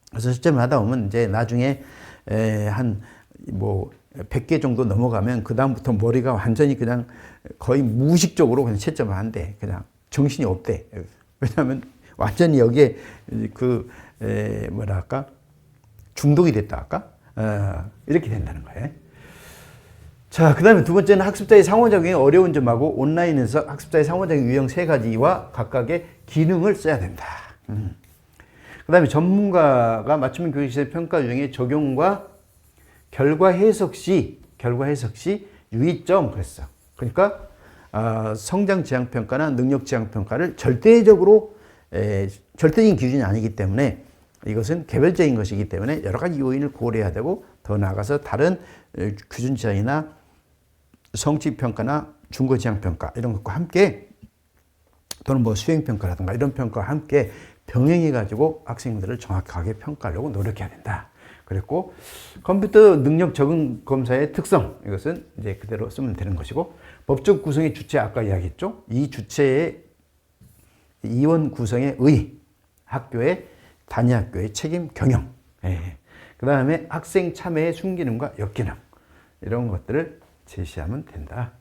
S1: 그래서 채점을 하다 보면 이제 나중에 한 뭐 100개 정도 넘어가면 그다음부터 머리가 완전히 그냥 거의 무의식적으로 그냥 채점을 한대. 그냥 정신이 없대. 왜냐하면 완전히 여기에 뭐랄까 중독이 됐다 할까? 이렇게 된다는 거예요. 자, 그 다음에 두 번째는 학습자의 상호작용이 어려운 점하고 온라인에서 학습자의 상호작용 유형 세 가지와 각각의 기능을 써야 된다. 그 다음에 전문가가 맞춤형 교육 시스템 평가 유형의 적용과 결과 해석 시 유의점 그랬어. 그러니까 성장 지향 평가나 능력 지향 평가를 절대적인 기준이 아니기 때문에 이것은 개별적인 것이기 때문에 여러 가지 요인을 고려해야 되고 더 나아가서 다른 규준 지향이나 성취 평가나 중거 지향 평가 이런 것과 함께 또는 뭐 수행 평가라든가 이런 평가와 함께 병행해 가지고 학생들을 정확하게 평가하려고 노력해야 된다. 그랬고 컴퓨터 능력 적응 검사의 특성 이것은 이제 그대로 쓰면 되는 것이고 법적 구성의 주체 아까 이야기했죠. 이 주체의 이원 구성의 학교의 단위 학교의 책임 경영 그 다음에 학생 참여의 순기능과 역기능 이런 것들을 제시하면 된다.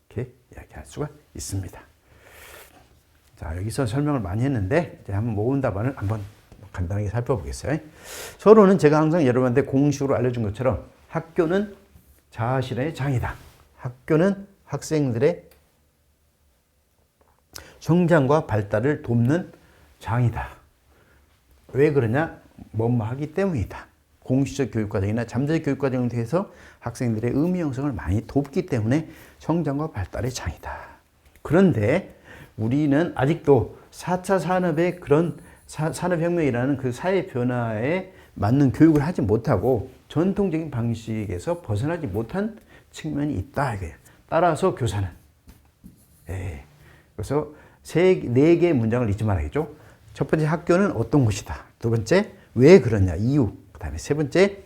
S1: 이렇게 이야기할 수가 있습니다. 자, 여기서 설명을 많이 했는데 이제 한번 모은 답안을 한번 간단하게 살펴보겠어요. 서로는 제가 항상 여러분한테 공식으로 알려준 것처럼 학교는 자아실현의 장이다. 학교는 학생들의 성장과 발달을 돕는 장이다. 왜 그러냐? 뭐뭐 하기 때문이다. 공식적 교육과정이나 잠재 교육과정을 통해서 학생들의 의미 형성을 많이 돕기 때문에 성장과 발달의 장이다. 그런데 우리는 아직도 4차 산업의 그런 산업혁명이라는 그 사회 변화에 맞는 교육을 하지 못하고 전통적인 방식에서 벗어나지 못한 측면이 있다. 이거예요. 따라서 교사는 그래서 네 개의 문장을 잊지 말아야겠죠. 첫 번째 학교는 어떤 곳이다. 두 번째 왜 그러냐 이유. 그 다음에 세 번째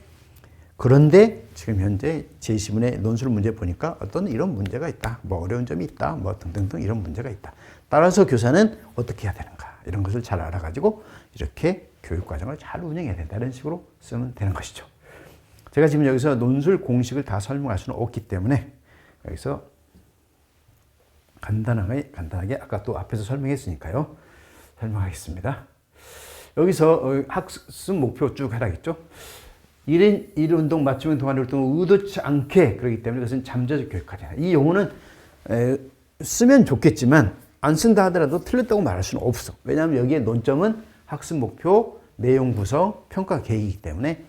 S1: 그런데 지금 현재 제20문의 논술 문제 보니까 어떤 이런 문제가 있다. 뭐 어려운 점이 있다. 뭐 등등등 이런 문제가 있다. 따라서 교사는 어떻게 해야 되는가. 이런 것을 잘 알아가지고 이렇게 교육과정을 잘 운영해야 된다. 이런 식으로 쓰면 되는 것이죠. 제가 지금 여기서 논술 공식을 다 설명할 수는 없기 때문에 여기서 간단하게 아까 또 앞에서 설명했으니까요. 설명하겠습니다. 여기서 학습 목표 쭉 하라겠죠. 1인 1운동 맞춤형 동아리 활동을 의도치 않게 그렇기 때문에 이것은 잠재적 교육과정이다. 이 용어는 쓰면 좋겠지만 안 쓴다 하더라도 틀렸다고 말할 수는 없어. 왜냐하면 여기에 논점은 학습 목표, 내용 구성, 평가 계획이기 때문에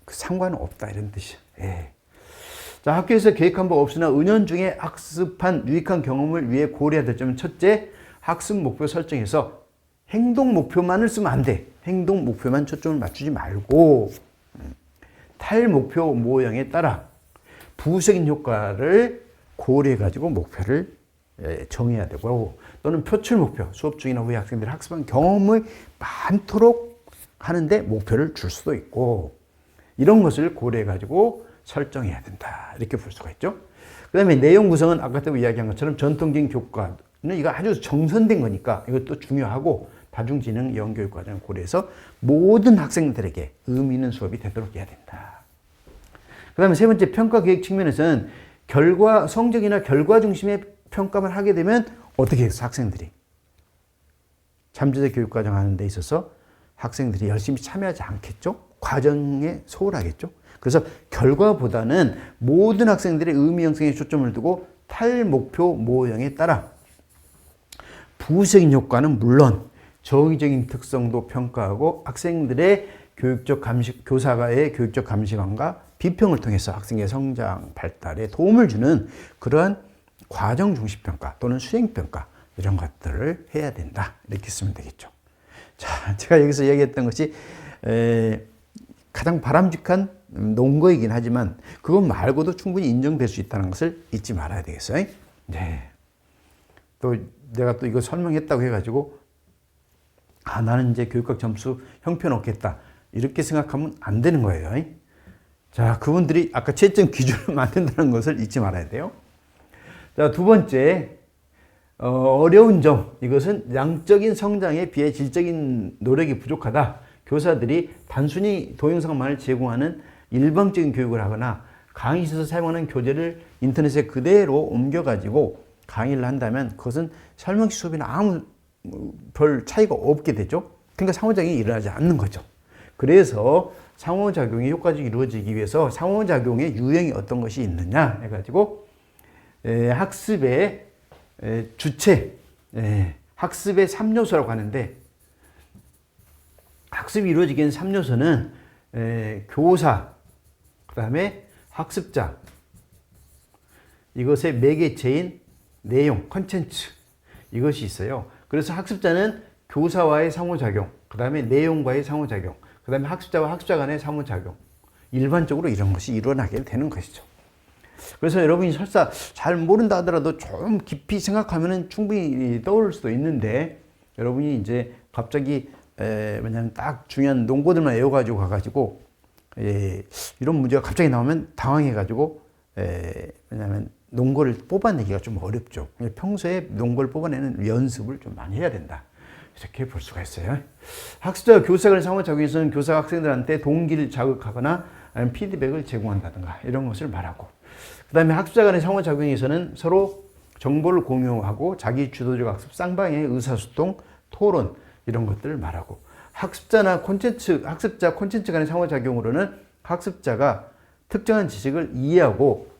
S1: 상관은 없다 이런 뜻이야. 자, 학교에서 계획한 바 없으나 은연중에 학습한 유익한 경험을 위해 고려해야 될 점은 첫째, 학습 목표 설정에서 행동 목표만을 쓰면 안 돼. 행동 목표만 초점을 맞추지 말고 탈목표 모형에 따라 부수적인 효과를 고려해 가지고 목표를 정해야 되고 또는 표출 목표, 수업 중이나 후에 학생들이 학습한 경험을 많도록 하는데 목표를 줄 수도 있고 이런 것을 고려해 가지고 설정해야 된다. 이렇게 볼 수가 있죠. 그 다음에 내용 구성은 아까도 이야기한 것처럼 전통적인 교과는 이거 아주 정선된 거니까 이것도 중요하고 다중지능 영교육 과정을 고려해서 모든 학생들에게 의미 있는 수업이 되도록 해야 된다. 그 다음에 세 번째 평가 계획 측면에서는 성적이나 결과 중심의 평가만 하게 되면 어떻게 해서 학생들이 잠재적 교육 과정 하는 데 있어서 학생들이 열심히 참여하지 않겠죠? 과정에 소홀하겠죠? 그래서 결과보다는 모든 학생들의 의미 형성에 초점을 두고 탈목표 모형에 따라 부수적인 효과는 물론 정의적인 특성도 평가하고 학생들의 교사가의 교육적 감시관과 비평을 통해서 학생의 성장, 발달에 도움을 주는 그러한 과정 중심 평가 또는 수행 평가 이런 것들을 해야 된다. 이렇게 쓰면 되겠죠. 자, 제가 여기서 얘기했던 것이 가장 바람직한 논거이긴 하지만 그것 말고도 충분히 인정될 수 있다는 것을 잊지 말아야 되겠어요. 네. 또 내가 또 이거 설명했다고 해가지고 아, 나는 이제 교육학 점수 형편없겠다. 이렇게 생각하면 안 되는 거예요. 자, 그분들이 아까 채점 기준을 만든다는 것을 잊지 말아야 돼요. 자, 두 번째, 어려운 점. 이것은 양적인 성장에 비해 질적인 노력이 부족하다. 교사들이 단순히 동영상만을 제공하는 일방적인 교육을 하거나 강의실에서 사용하는 교재를 인터넷에 그대로 옮겨가지고 강의를 한다면 그것은 설명식 수업이나 아무 별 차이가 없게 되죠. 그러니까 상호작용이 일어나지 않는 거죠. 그래서 상호작용이 효과적으로 이루어지기 위해서 상호작용의 유형이 어떤 것이 있느냐 해가지고 학습의 주체, 학습의 3요소라고 하는데, 학습이 이루어지기 위한 3요소는 교사, 그 다음에 학습자, 이것의 매개체인 내용, 컨텐츠, 이것이 있어요. 그래서 학습자는 교사와의 상호작용, 그 다음에 내용과의 상호작용, 그 다음에 학습자와 학습자 간의 상호작용, 일반적으로 이런 것이 일어나게 되는 것이죠. 그래서 여러분이 설사 잘 모른다 하더라도 좀 깊이 생각하면 충분히 떠오를 수도 있는데, 여러분이 이제 갑자기 왜냐하면 딱 중요한 논거들만 외워가지고 가가지고 이런 문제가 갑자기 나오면 당황해가지고 왜냐하면 논거를 뽑아내기가 좀 어렵죠. 평소에 논거를 뽑아내는 연습을 좀 많이 해야 된다. 이렇게 볼 수가 있어요. 학습자와 교사 간의 상호작용에서는 교사가 학생들한테 동기를 자극하거나 아니면 피드백을 제공한다든가 이런 것을 말하고, 그 다음에 학습자 간의 상호작용에서는 서로 정보를 공유하고 자기 주도적 학습, 쌍방향의 의사소통, 토론 이런 것들을 말하고, 학습자 콘텐츠 간의 상호작용으로는 학습자가 특정한 지식을 이해하고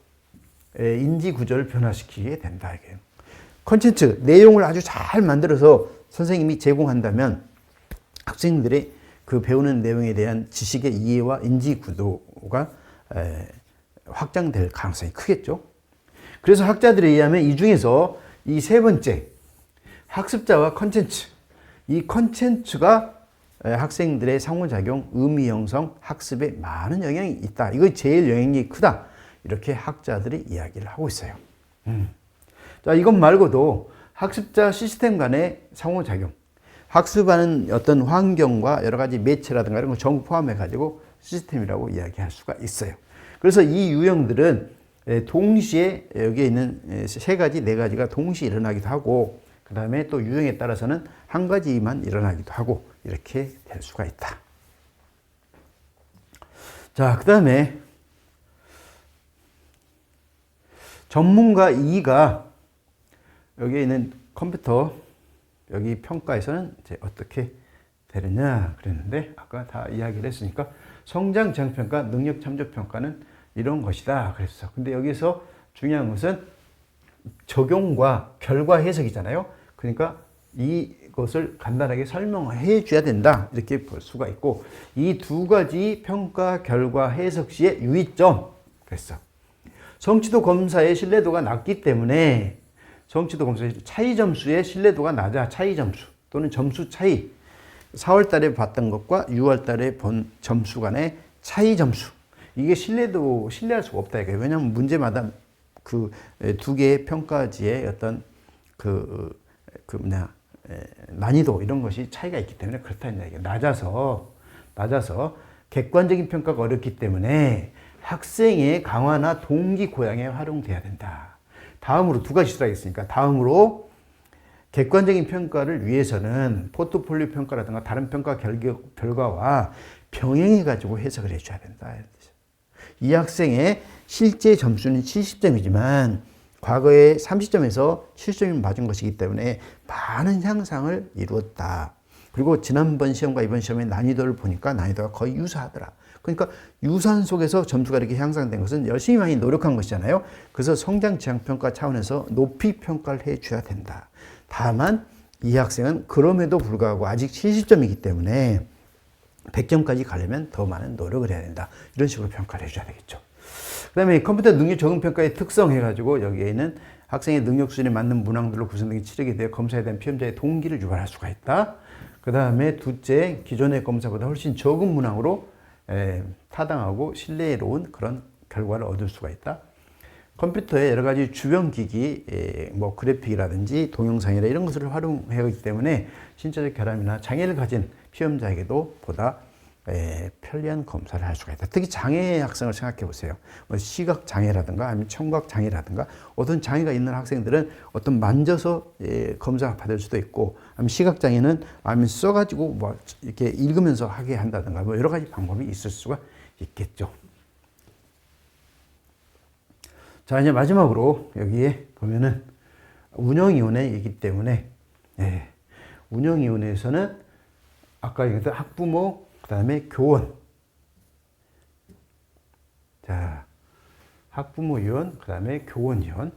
S1: 인지 구조를 변화시키게 된다. 이게 콘텐츠 내용을 아주 잘 만들어서 선생님이 제공한다면 학생들의 그 배우는 내용에 대한 지식의 이해와 인지 구도가 확장될 가능성이 크겠죠. 그래서 학자들에 의하면 이 중에서 이 세 번째 학습자와 컨텐츠, 이 컨텐츠가 학생들의 상호작용, 의미 형성, 학습에 많은 영향이 있다. 이거 제일 영향이 크다. 이렇게 학자들이 이야기를 하고 있어요. 자, 이것 말고도 학습자 시스템 간의 상호작용, 학습하는 어떤 환경과 여러 가지 매체라든가 이런 걸 전부 포함해가지고 시스템이라고 이야기할 수가 있어요. 그래서 이 유형들은 동시에 여기에 있는 세 가지, 네 가지가 동시에 일어나기도 하고, 그 다음에 또 유형에 따라서는 한 가지만 일어나기도 하고, 이렇게 될 수가 있다. 자, 그 다음에 전문가 2가 여기에 있는 컴퓨터 여기 평가에서는 이제 어떻게 되느냐 그랬는데, 아까 다 이야기를 했으니까 성장 지향 평가, 능력 참조 평가는 이런 것이다 그랬어. 근데 여기서 중요한 것은 적용과 결과 해석이잖아요. 그러니까 이것을 간단하게 설명해 줘야 된다 이렇게 볼 수가 있고, 이 두 가지 평가, 결과, 해석 시의 유의점 그랬어. 성취도 검사의 신뢰도가 낮기 때문에 성취도 검사의 차이 점수의 신뢰도가 낮아. 차이 점수 또는 점수 차이, 4월 달에 봤던 것과 6월 달에 본 점수 간의 차이 점수, 이게 신뢰할 수가 없다 이거예요. 왜냐하면 문제마다 그 두 개의 평가지의 어떤 난이도 이런 것이 차이가 있기 때문에 그렇다는 얘기예요. 낮아서 객관적인 평가가 어렵기 때문에 학생의 강화나 동기 고양에 활용돼야 된다. 다음으로 두 가지 수라겠으니까, 다음으로 객관적인 평가를 위해서는 포트폴리오 평가라든가 다른 평가 결과와 병행해 가지고 해석을 해줘야 된다. 이 학생의 실제 점수는 70점이지만 과거에 30점에서 70점이 맞은 것이기 때문에 많은 향상을 이루었다. 그리고 지난번 시험과 이번 시험의 난이도를 보니까 난이도가 거의 유사하더라. 그러니까 유사한 속에서 점수가 이렇게 향상된 것은 열심히 많이 노력한 것이잖아요. 그래서 성장 지향 평가 차원에서 높이 평가를 해줘야 된다. 다만 이 학생은 그럼에도 불구하고 아직 70점이기 때문에 100점까지 가려면 더 많은 노력을 해야 된다. 이런 식으로 평가를 해줘야 되겠죠. 그 다음에 컴퓨터 능력 적응 평가의 특성 해가지고 여기에 있는 학생의 능력 수준에 맞는 문항들로 구성된 치르게 되어 검사에 대한 피험자의 동기를 유발할 수가 있다. 그 다음에 둘째, 기존의 검사보다 훨씬 적은 문항으로 타당하고 신뢰로운 그런 결과를 얻을 수가 있다. 컴퓨터에 여러 가지 주변 기기, 뭐 그래픽이라든지 동영상이나 이런 것을 활용하기 때문에 신체적 결함이나 장애를 가진 시험자에게도 보다 편리한 검사를 할 수가 있다. 특히 장애 학생을 생각해 보세요. 뭐 시각 장애라든가 아니면 청각 장애라든가 어떤 장애가 있는 학생들은 어떤 만져서 검사 받을 수도 있고, 아니면 시각 장애는 아니면 써가지고 뭐 이렇게 읽으면서 하게 한다든가 뭐 여러 가지 방법이 있을 수가 있겠죠. 자, 이제 마지막으로 여기에 보면은 운영위원회이기 때문에, 운영위원회에서는 아까 얘기했던 학부모, 그 다음에 교원. 자, 학부모위원, 그 다음에 교원위원.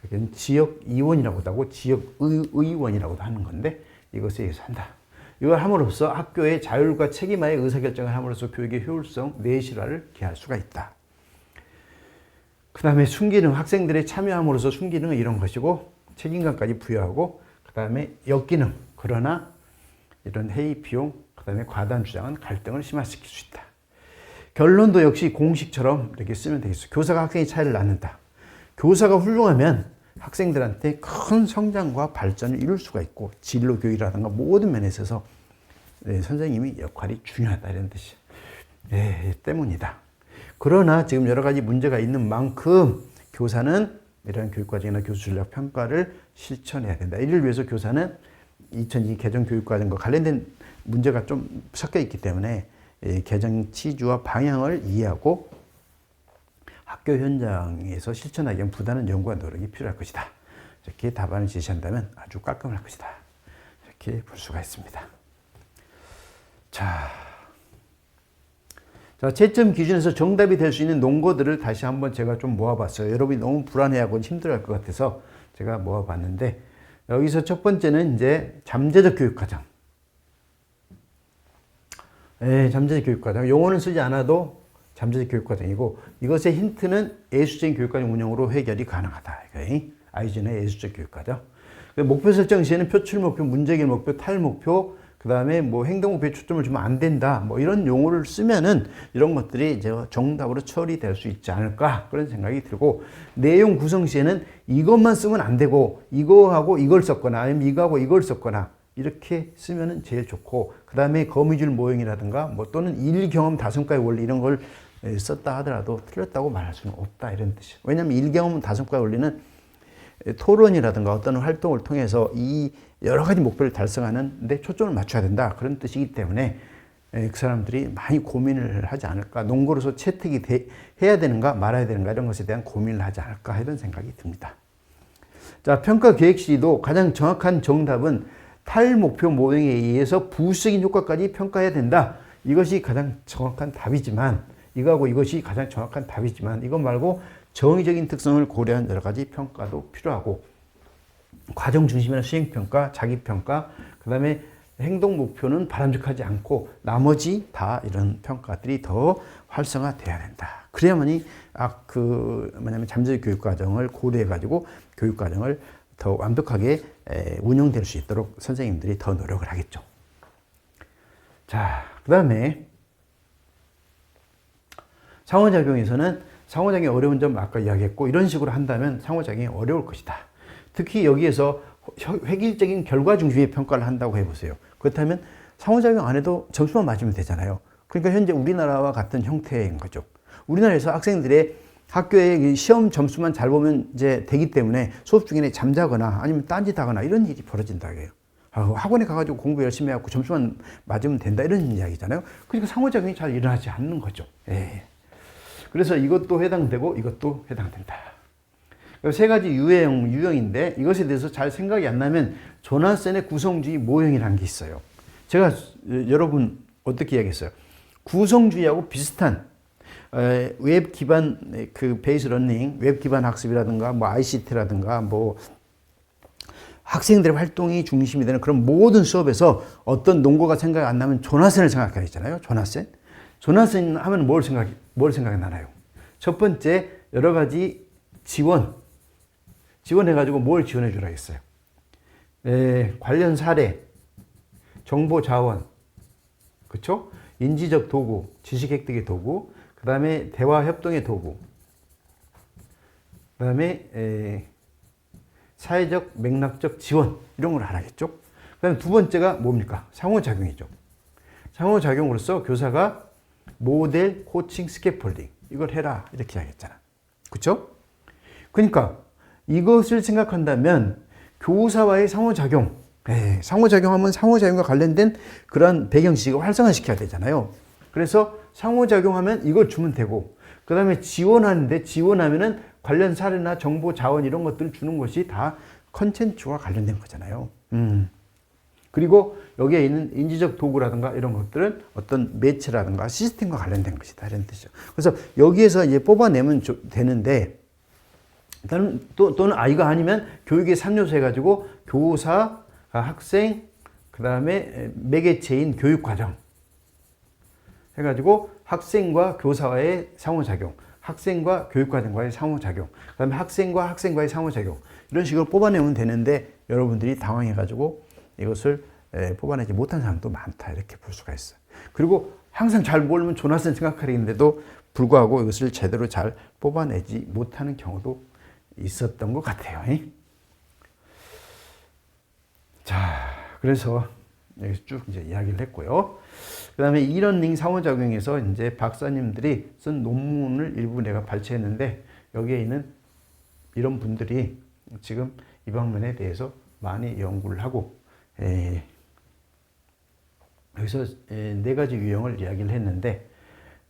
S1: 여기는 지역위원이라고도 하고 지역의원이라고도 하는 건데 이것에 의해서 한다. 이걸 함으로써 학교의 자율과 책임하에 의사결정을 함으로써 교육의 효율성, 내실화를 기할 수가 있다. 그 다음에 순기능, 학생들의 참여함으로써 순기능은 이런 것이고 책임감까지 부여하고, 그 다음에 역기능, 그러나 이런 회의 비용, 그 다음에 과다한 주장은 갈등을 심화시킬 수 있다. 결론도 역시 공식처럼 이렇게 쓰면 되겠어. 교사가 학생의 차이를 낳는다. 교사가 훌륭하면 학생들한테 큰 성장과 발전을 이룰 수가 있고, 진로 교육이라든가 모든 면에 있어서 선생님이 역할이 중요하다, 이런 뜻이 때문이다. 그러나 지금 여러 가지 문제가 있는 만큼 교사는 이런 교육과정이나 교수 전략 평가를 실천해야 된다. 이를 위해서 교사는 2002 개정 교육과정과 관련된 문제가 좀 섞여 있기 때문에 개정 취지와 방향을 이해하고 학교 현장에서 실천하기 위한 부단한 연구와 노력이 필요할 것이다. 이렇게 답안을 제시한다면 아주 깔끔할 것이다. 이렇게 볼 수가 있습니다. 자, 채점 기준에서 정답이 될 수 있는 논거들을 다시 한번 제가 좀 모아봤어요. 여러분이 너무 불안해하고 힘들어할 것 같아서 제가 모아봤는데, 여기서 첫 번째는 이제 잠재적 교육과정. 잠재적 교육과정. 용어는 쓰지 않아도 잠재적 교육과정이고, 이것의 힌트는 예술적인 교육과정 운영으로 해결이 가능하다. 아이젠의 예술적 교육과정. 목표 설정 시에는 표출 목표, 문제 해결 목표, 탈 목표, 그 다음에 뭐 행동 목표에 초점을 주면 안 된다. 뭐 이런 용어를 쓰면은 이런 것들이 이제 정답으로 처리될 수 있지 않을까, 그런 생각이 들고, 내용 구성 시에는 이것만 쓰면 안 되고 이거하고 이걸 썼거나 아니면 이거하고 이걸 썼거나 이렇게 쓰면은 제일 좋고, 그 다음에 거미줄 모형이라든가 뭐 또는 일경험 다성과의 원리 이런 걸 썼다 하더라도 틀렸다고 말할 수는 없다, 이런 뜻이에요. 왜냐하면 일경험 다성과의 원리는 토론이라든가 어떤 활동을 통해서 이 여러 가지 목표를 달성하는 데 초점을 맞춰야 된다, 그런 뜻이기 때문에 그 사람들이 많이 고민을 하지 않을까, 논거로서 채택이 해야 되는가 말아야 되는가 이런 것에 대한 고민을 하지 않을까, 이런 생각이 듭니다. 자, 평가 계획 시도 가장 정확한 정답은 탈목표 모형에 의해서 부수적인 효과까지 평가해야 된다. 이것이 가장 정확한 답이지만, 이거하고 이것이 가장 정확한 답이지만, 이것 말고 정의적인 특성을 고려한 여러 가지 평가도 필요하고, 과정 중심이나 수행평가, 자기평가, 그 다음에 행동 목표는 바람직하지 않고 나머지 다 이런 평가들이 더 활성화돼야 된다. 그래야만이 뭐냐면 잠재적 교육과정을 고려해가지고 교육과정을 더 완벽하게 운영될 수 있도록 선생님들이 더 노력을 하겠죠. 자, 그 다음에 상호작용에서는 상호작용이 어려운 점 아까 이야기했고, 이런 식으로 한다면 상호작용이 어려울 것이다. 특히 여기에서 획일적인 결과 중심의 평가를 한다고 해보세요. 그렇다면 상호작용 안 해도 점수만 맞으면 되잖아요. 그러니까 현재 우리나라와 같은 형태인 거죠. 우리나라에서 학생들의 학교의 시험 점수만 잘 보면 이제 되기 때문에 수업 중에 잠자거나 아니면 딴짓하거나 이런 일이 벌어진다 해요. 학원에 가가지고 공부 열심히 하고 점수만 맞으면 된다, 이런 이야기잖아요. 그러니까 상호작용이 잘 일어나지 않는 거죠. 그래서 이것도 해당되고 이것도 해당된다. 세 가지 유형인데 이것에 대해서 잘 생각이 안 나면 조나센의 구성주의 모형이라는 게 있어요. 제가 여러분 어떻게 이야기했어요? 구성주의하고 비슷한 웹 기반 그 베이스 러닝, 웹 기반 학습이라든가 뭐 ICT라든가 뭐 학생들의 활동이 중심이 되는 그런 모든 수업에서 어떤 논거가 생각이 안 나면 조나센을 생각해야 되잖아요. 조나센 하면 뭘 생각이 나나요? 첫 번째, 여러 가지 지원해가지고 뭘 지원해 주라 했어요? 관련 사례, 정보 자원, 그쵸? 인지적 도구, 지식 획득의 도구, 그 다음에 대화 협동의 도구, 그다음에 사회적 맥락적 지원 이런 걸 알아야겠죠. 그다음에 두 번째가 뭡니까? 상호작용이죠. 상호작용으로서 교사가 모델, 코칭, 스캐폴딩 이걸 해라 이렇게 하겠잖아. 그렇죠? 그러니까 이것을 생각한다면 교사와의 상호작용, 상호작용하면 상호작용과 관련된 그런 배경지식을 활성화시켜야 되잖아요. 그래서 상호작용하면 이걸 주면 되고, 그 다음에 지원하면은 관련 사례나 정보, 자원 이런 것들을 주는 것이 다 컨텐츠와 관련된 거잖아요. 그리고 여기에 있는 인지적 도구라든가 이런 것들은 어떤 매체라든가 시스템과 관련된 것이다 이런 뜻이죠. 그래서 여기에서 이제 뽑아내면 되는데, 또는 이거 아니면 교육의 3요소 해가지고 교사, 학생, 그 다음에 매개체인 교육과정 해가지고 학생과 교사와의 상호작용, 학생과 교육과정과의 상호작용, 그 다음에 학생과의 상호작용 이런 식으로 뽑아내면 되는데 여러분들이 당황해가지고 이것을 뽑아내지 못한 사람도 많다 이렇게 볼 수가 있어요. 그리고 항상 잘 모르면 조나선 생각하는데도 불구하고 이것을 제대로 잘 뽑아내지 못하는 경우도 있었던 것 같아요. 자, 그래서 여기서 쭉 이제 이야기를 했고요. 그 다음에 이러닝 상호작용에서 이제 박사님들이 쓴 논문을 일부 내가 발췌했는데, 여기에 있는 이런 분들이 지금 이 방면에 대해서 많이 연구를 하고, 여기서 네 가지 유형을 이야기를 했는데,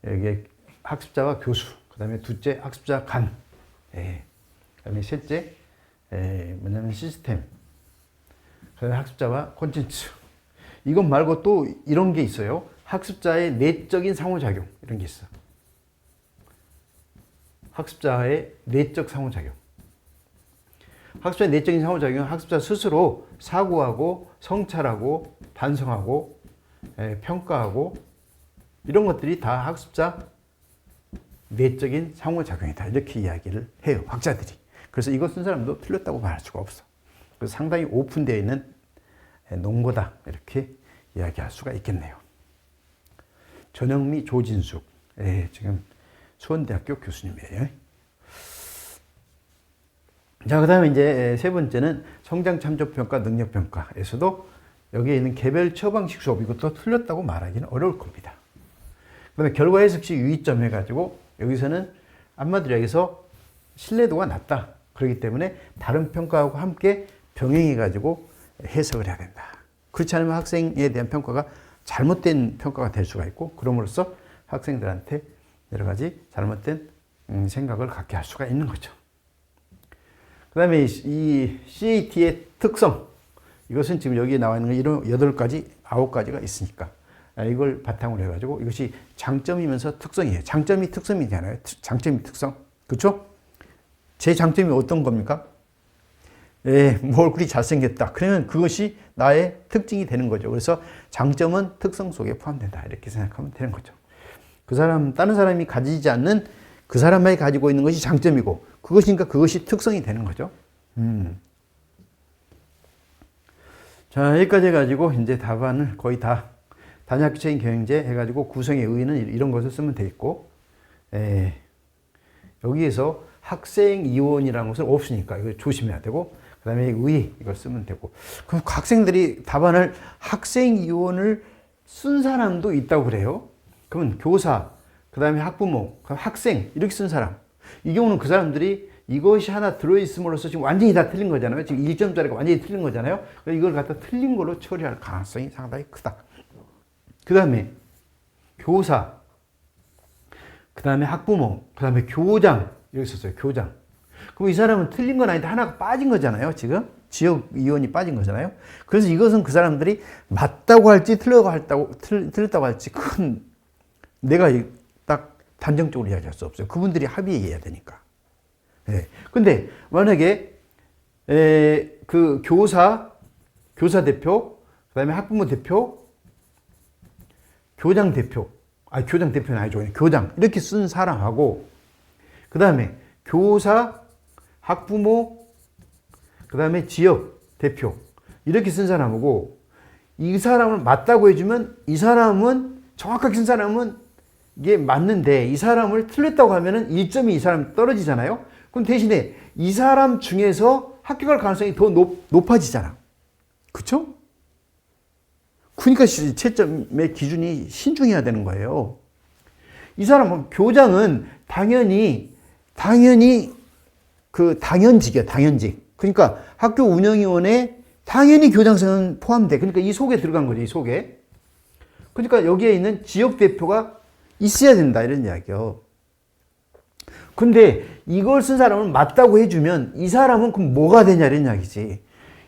S1: 여기 학습자와 교수, 그 다음에 둘째 학습자 간, 그 다음에 셋째 뭐냐면 시스템, 그 다음에 학습자와 콘텐츠. 이것 말고 또 이런 게 있어요. 학습자의 내적인 상호작용 이런 게 있어. 학습자의 내적 상호작용. 학습자의 내적인 상호작용은 학습자 스스로 사고하고 성찰하고 반성하고 평가하고 이런 것들이 다 학습자 내적인 상호작용이다 이렇게 이야기를 해요, 학자들이. 그래서 이거 쓴 사람도 틀렸다고 말할 수가 없어. 그래서 상당히 오픈되어 있는 논거다 이렇게 이야기할 수가 있겠네요. 전영미, 조진숙, 지금 수원대학교 교수님이에요. 자, 그 다음에 이제 세 번째는 성장참조평가, 능력평가에서도 여기에 있는 개별 처방식 수업, 이것도 틀렸다고 말하기는 어려울 겁니다. 그 다음에 결과 해석식 유의점 해가지고 여기서는 한마디로 여기서 신뢰도가 낮다. 그렇기 때문에 다른 평가하고 함께 병행해가지고 해석을 해야 된다. 그렇지 않으면 학생에 대한 평가가 잘못된 평가가 될 수가 있고, 그럼으로써 학생들한테 여러 가지 잘못된 생각을 갖게 할 수가 있는 거죠. 그 다음에 이 CAT의 특성, 이것은 지금 여기에 나와 있는 이런 8가지, 9가지가 있으니까 이걸 바탕으로 해가지고 이것이 장점이면서 특성이에요. 장점이 특성이잖아요. 장점이 특성. 그렇죠? 제 장점이 어떤 겁니까? 뭐 얼굴이 잘생겼다. 그러면 그것이 나의 특징이 되는 거죠. 그래서 장점은 특성 속에 포함된다. 이렇게 생각하면 되는 거죠. 다른 사람이 가지지 않는 그 사람만이 가지고 있는 것이 장점이고, 그것이 특성이 되는 거죠. 자, 여기까지 해가지고 이제 답안을 거의 다 단학교체인 경영제 해가지고 구성의 의의는 이런 것을 쓰면 돼 있고, 여기에서 학생 이원이라는 것은 없으니까 이거 조심해야 되고, 그 다음에 의의 이걸 쓰면 되고. 그럼 학생들이 답안을 학생 이원을 쓴 사람도 있다고 그래요. 그러면 교사, 그 다음에 학부모, 학생 이렇게 쓴 사람, 이 경우는 그 사람들이 이것이 하나 들어있음으로써 지금 완전히 다 틀린 거잖아요. 지금 1점짜리가 완전히 틀린 거잖아요. 이걸 갖다 틀린 걸로 처리할 가능성이 상당히 크다. 그 다음에 교사, 그 다음에 학부모, 그 다음에 교장, 여기 있었어요. 교장. 그럼 이 사람은 틀린 건 아닌데 하나가 빠진 거잖아요. 지금 지역 이원이 빠진 거잖아요. 그래서 이것은 그 사람들이 맞다고 할지 틀렸다고 할지 내가 딱 단정적으로 이야기할 수 없어요. 그분들이 합의해야 되니까. 근데 만약에 그 교사 대표, 그 다음에 학부모 대표, 교장 대표는 아니죠. 교장 이렇게 쓴 사람하고, 그 다음에 교사, 학부모, 그 다음에 지역 대표 이렇게 쓴 사람하고, 이 사람을 맞다고 해주면 이 사람은 정확하게 쓴 사람은 이게 맞는데 이 사람을 틀렸다고 하면은 1점이 이 사람 떨어지잖아요. 그럼 대신에 이 사람 중에서 합격할 가능성이 더 높아지잖아. 그쵸? 그러니까 채점의 기준이 신중해야 되는 거예요. 이 사람은 교장은 당연히 그 당연직이야, 당연직. 그러니까 학교 운영위원회 당연히 교장선은 포함돼. 그러니까 이 속에 들어간 거지, 이 속에. 그러니까 여기에 있는 지역 대표가 있어야 된다, 이런 이야기요. 근데 이걸 쓴 사람을 맞다고 해주면 이 사람은 그럼 뭐가 되냐, 이런 이야기지.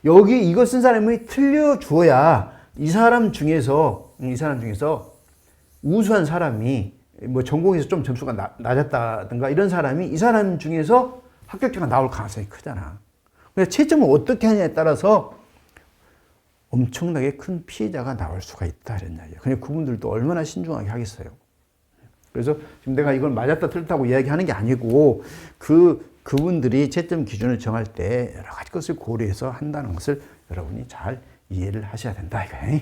S1: 여기 이걸 쓴 사람이 틀려줘야 이 사람 중에서 우수한 사람이 뭐 전공에서 좀 점수가 낮았다든가 이런 사람이 이 사람 중에서 합격자가 나올 가능성이 크잖아. 그래서 채점을 어떻게 하냐에 따라서 엄청나게 큰 피해자가 나올 수가 있다, 이런 이야기예요. 근데 그분들도 얼마나 신중하게 하겠어요. 그래서 지금 내가 이걸 맞았다 틀렸다고 이야기하는 게 아니고 그분들이 채점 기준을 정할 때 여러 가지 것을 고려해서 한다는 것을 여러분이 잘 이해를 하셔야 된다, 이거예요.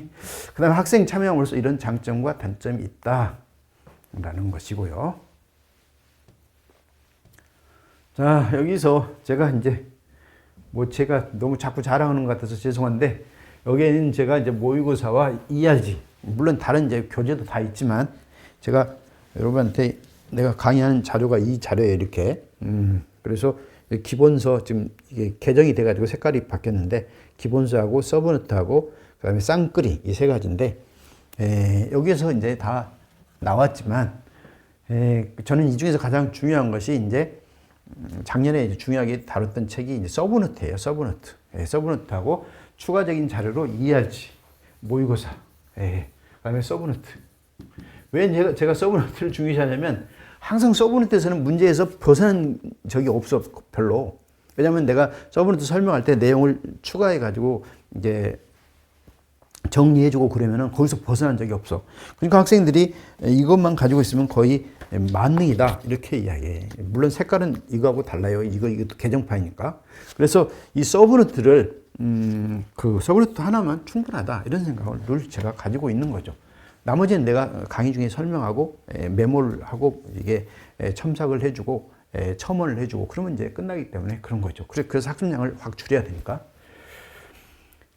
S1: 그 다음에 학생 참여함으로써 이런 장점과 단점이 있다라는 것이고요. 자, 여기서 제가 이제 제가 너무 자꾸 자랑하는 것 같아서 죄송한데, 여기에는 제가 이제 모의고사와 ERG, 물론 다른 이제 교재도 다 있지만, 제가 여러분한테 내가 강의하는 자료가 이 자료에 이렇게, 그래서 기본서 지금 이게 개정이 돼가지고 색깔이 바뀌었는데, 기본서하고 서브노트하고 그다음에 쌍끌이 이 세 가지인데, 여기에서 이제 다 나왔지만, 저는 이 중에서 가장 중요한 것이 이제 작년에 이제 중요하게 다뤘던 책이 이제 서브노트예요. 서브노트. 서브노트하고 추가적인 자료로 ERG, 모의고사, 그다음에 서브노트. 왜 제가 서브노트를 중요시하냐면 항상 서브노트에서는 문제에서 벗어난 적이 없어, 별로. 왜냐면 내가 서브노트 설명할 때 내용을 추가해가지고 이제 정리해주고 그러면은 거기서 벗어난 적이 없어. 그러니까 학생들이 이것만 가지고 있으면 거의 만능이다, 이렇게 이야기해. 물론 색깔은 이거하고 달라요. 이것도 개정판이니까. 그래서 이 서브노트를 그 서브노트 하나만 충분하다, 이런 생각을 제가 가지고 있는 거죠. 나머지는 내가 강의 중에 설명하고 메모를 하고 이게 첨삭을 해주고 첨언을 해주고 그러면 이제 끝나기 때문에 그런 거죠. 그래서 학습량을 확 줄여야 되니까.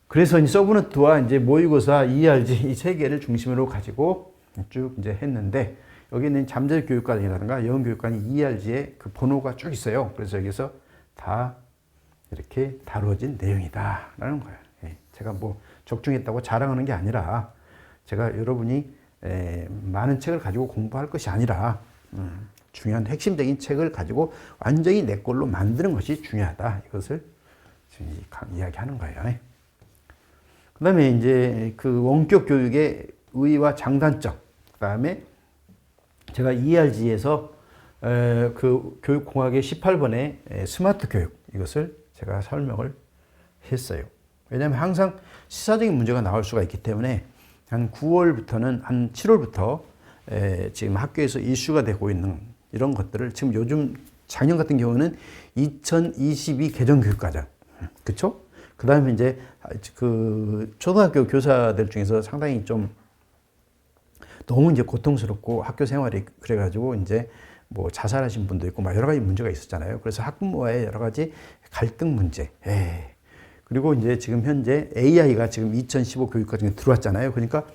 S1: 그래서 이 서브노트와 이제 모의고사, ERG 이 세 개를 중심으로 가지고 쭉 이제 했는데, 여기는 잠재 교육과정이라든가 영어 교육과정 ERG에 그 번호가 쭉 있어요. 그래서 여기서 다 이렇게 다루어진 내용이다라는 거예요. 제가 적중했다고 자랑하는 게 아니라, 제가 여러분이 많은 책을 가지고 공부할 것이 아니라 중요한 핵심적인 책을 가지고 완전히 내 걸로 만드는 것이 중요하다, 이것을 지금 이야기하는 거예요. 그 다음에 이제 그 원격 교육의 의의와 장단점, 그 다음에 제가 ERG에서 그 교육공학의 18번의 스마트 교육, 이것을 제가 설명을 했어요. 왜냐하면 항상 시사적인 문제가 나올 수가 있기 때문에 한 9월부터는 한 7월부터 지금 학교에서 이슈가 되고 있는 이런 것들을 지금 요즘 작년 같은 경우는 2022 개정교육과정, 그렇죠? 그 다음에 이제 그 초등학교 교사들 중에서 상당히 좀 너무 이제 고통스럽고 학교 생활이 그래가지고 이제 자살하신 분도 있고 막 여러 가지 문제가 있었잖아요. 그래서 학부모와의 여러 가지 갈등 문제. 그리고 이제 지금 현재 AI가 지금 2015 교육과정에 들어왔잖아요. 그러니까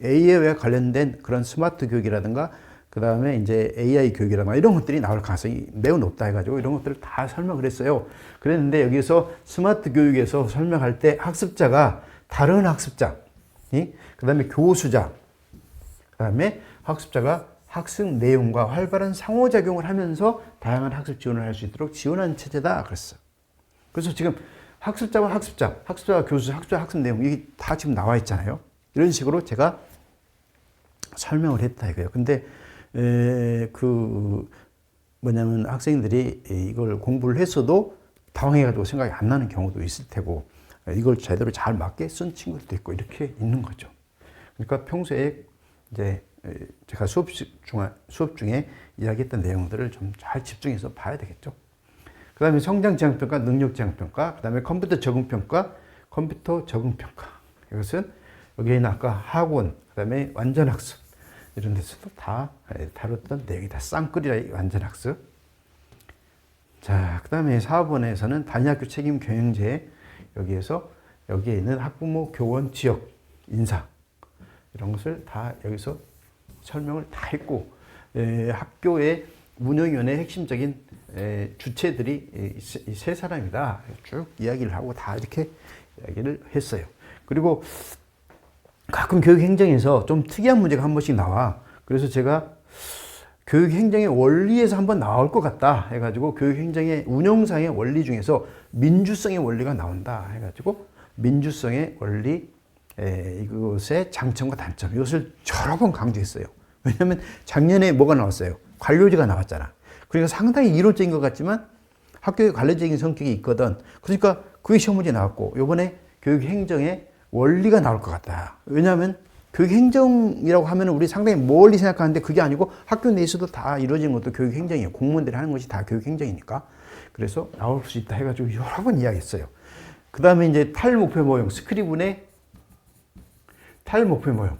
S1: AI와 관련된 그런 스마트 교육이라든가 그 다음에 이제 AI 교육이라든가 이런 것들이 나올 가능성이 매우 높다 해가지고 이런 것들을 다 설명을 했어요. 그랬는데 여기서 스마트 교육에서 설명할 때 학습자가 다른 학습자, 그 다음에 교수자, 그 다음에 학습자가 학습 내용과 활발한 상호작용을 하면서 다양한 학습 지원을 할 수 있도록 지원하는 체제다, 그랬어요. 그래서 지금 학습자와 학습자와 교수, 학습자 학습 내용, 이게 다 지금 나와 있잖아요. 이런 식으로 제가 설명을 했다 이거예요. 근데 뭐냐면 학생들이 이걸 공부를 했어도 당황해가지고 생각이 안 나는 경우도 있을 테고, 이걸 제대로 잘 맞게 쓴 친구들도 있고 이렇게 있는 거죠. 그러니까 평소에 이제 제가 수업 중에 이야기했던 내용들을 좀 잘 집중해서 봐야 되겠죠. 그 다음에 성장지향평가, 능력지향평가, 그 다음에 컴퓨터 적응평가. 이것은 여기에는 아까 학원, 그 다음에 완전학습 이런 데서도 다 다뤘던 내용이다. 쌍끌이라 완전학습. 자, 그 다음에 4번에서는 단위학교 책임 경영제, 여기에 있는 학부모, 교원, 지역, 인사 이런 것을 다 여기서 설명을 다 했고, 학교의 운영위원회 핵심적인 주체들이 이 세 사람이다 쭉 이야기를 하고 다 이렇게 이야기를 했어요. 그리고 가끔 교육행정에서 좀 특이한 문제가 한 번씩 나와. 그래서 제가 교육행정의 원리에서 한번 나올 것 같다 해가지고 교육행정의 운영상의 원리 중에서 민주성의 원리가 나온다 해가지고 민주성의 원리, 이것의 장점과 단점, 이것을 여러 번 강조했어요. 왜냐하면 작년에 뭐가 나왔어요? 관료제가 나왔잖아. 그러니까 상당히 이론적인 것 같지만 학교에 관료적인 성격이 있거든. 그러니까 그게 시험 문제 나왔고, 이번에 교육행정의 원리가 나올 것 같다. 왜냐하면 교육행정이라고 하면 우리 상당히 멀리 생각하는데 그게 아니고 학교 내에서도 다 이루어지는 것도 교육행정이에요. 공무원들이 하는 것이 다 교육행정이니까. 그래서 나올 수 있다 해가지고 여러 번 이야기했어요. 그 다음에 이제 탈목표 모형, 스크리븐의 탈목표 모형.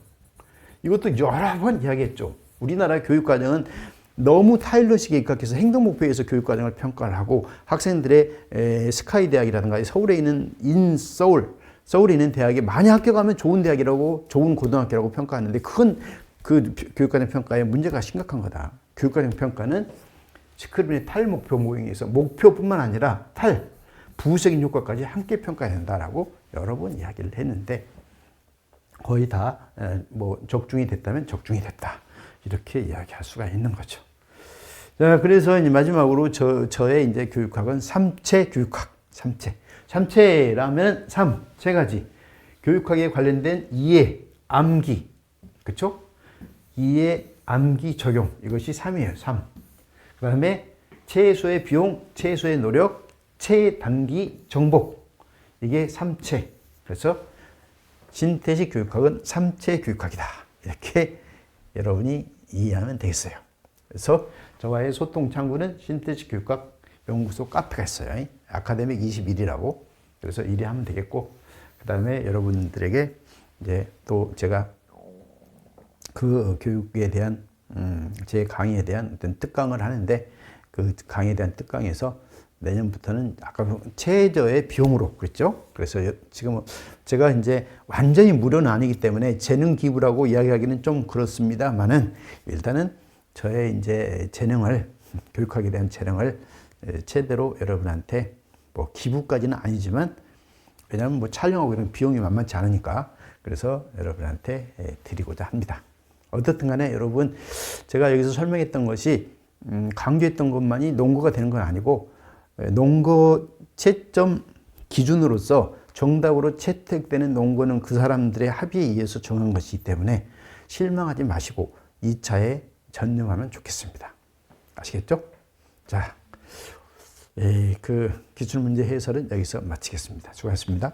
S1: 이것도 여러 번 이야기했죠. 우리나라 교육과정은 너무 타일러식에 입각해서 행동목표에서 교육과정을 평가를 하고 학생들의 스카이 대학이라든가 서울에 있는 서울에 있는 대학에 많이 합격하면 좋은 대학이라고, 좋은 고등학교라고 평가하는데 그건 그 교육과정 평가에 문제가 심각한 거다. 교육과정 평가는 스크린의 탈목표 모형에서 목표뿐만 아니라 부수적인 효과까지 함께 평가해야 된다라고 여러 번 이야기를 했는데 거의 다 뭐 적중이 됐다면 적중이 됐다. 이렇게 이야기할 수가 있는 거죠. 자, 그래서 이제 마지막으로 저의 이제 교육학은 삼체 교육학. 삼체라면 세 가지. 교육학에 관련된 이해, 암기. 그쵸? 이해, 암기, 적용. 이것이 3이에요. 3. 그 다음에 최소의 비용, 최소의 노력, 최단기 정복. 이게 삼체. 그래서 신태식 교육학은 삼체 교육학이다. 이렇게 여러분이 이해하면 되겠어요. 그래서 저와의 소통 창구는 신태식 교육학 연구소 카페가 있어요. 아카데믹 21이라고. 그래서 1위 하면 되겠고, 그 다음에 여러분들에게 이제 또 제가 그 교육에 대한, 제 강의에 대한 어떤 특강을 하는데 그 강의에 대한 특강에서 내년부터는 아까 최저의 비용으로 그랬죠. 그래서 지금 제가 이제 완전히 무료는 아니기 때문에 재능 기부라고 이야기하기는 좀 그렇습니다만은 일단은 저의 이제 재능을, 교육학에 대한 재능을 최대로 여러분한테 뭐 기부까지는 아니지만 왜냐하면 뭐 촬영하고 이런 비용이 만만치 않으니까 그래서 여러분한테 드리고자 합니다. 어떻든 간에 여러분 제가 여기서 설명했던 것이 강조했던 것만이 논거가 되는 건 아니고 논거 채점 기준으로서 정답으로 채택되는 논거는 그 사람들의 합의에 의해서 정한 것이기 때문에 실망하지 마시고 2차에 전념하면 좋겠습니다. 아시겠죠? 자, 그 기출문제 해설은 여기서 마치겠습니다. 수고하셨습니다.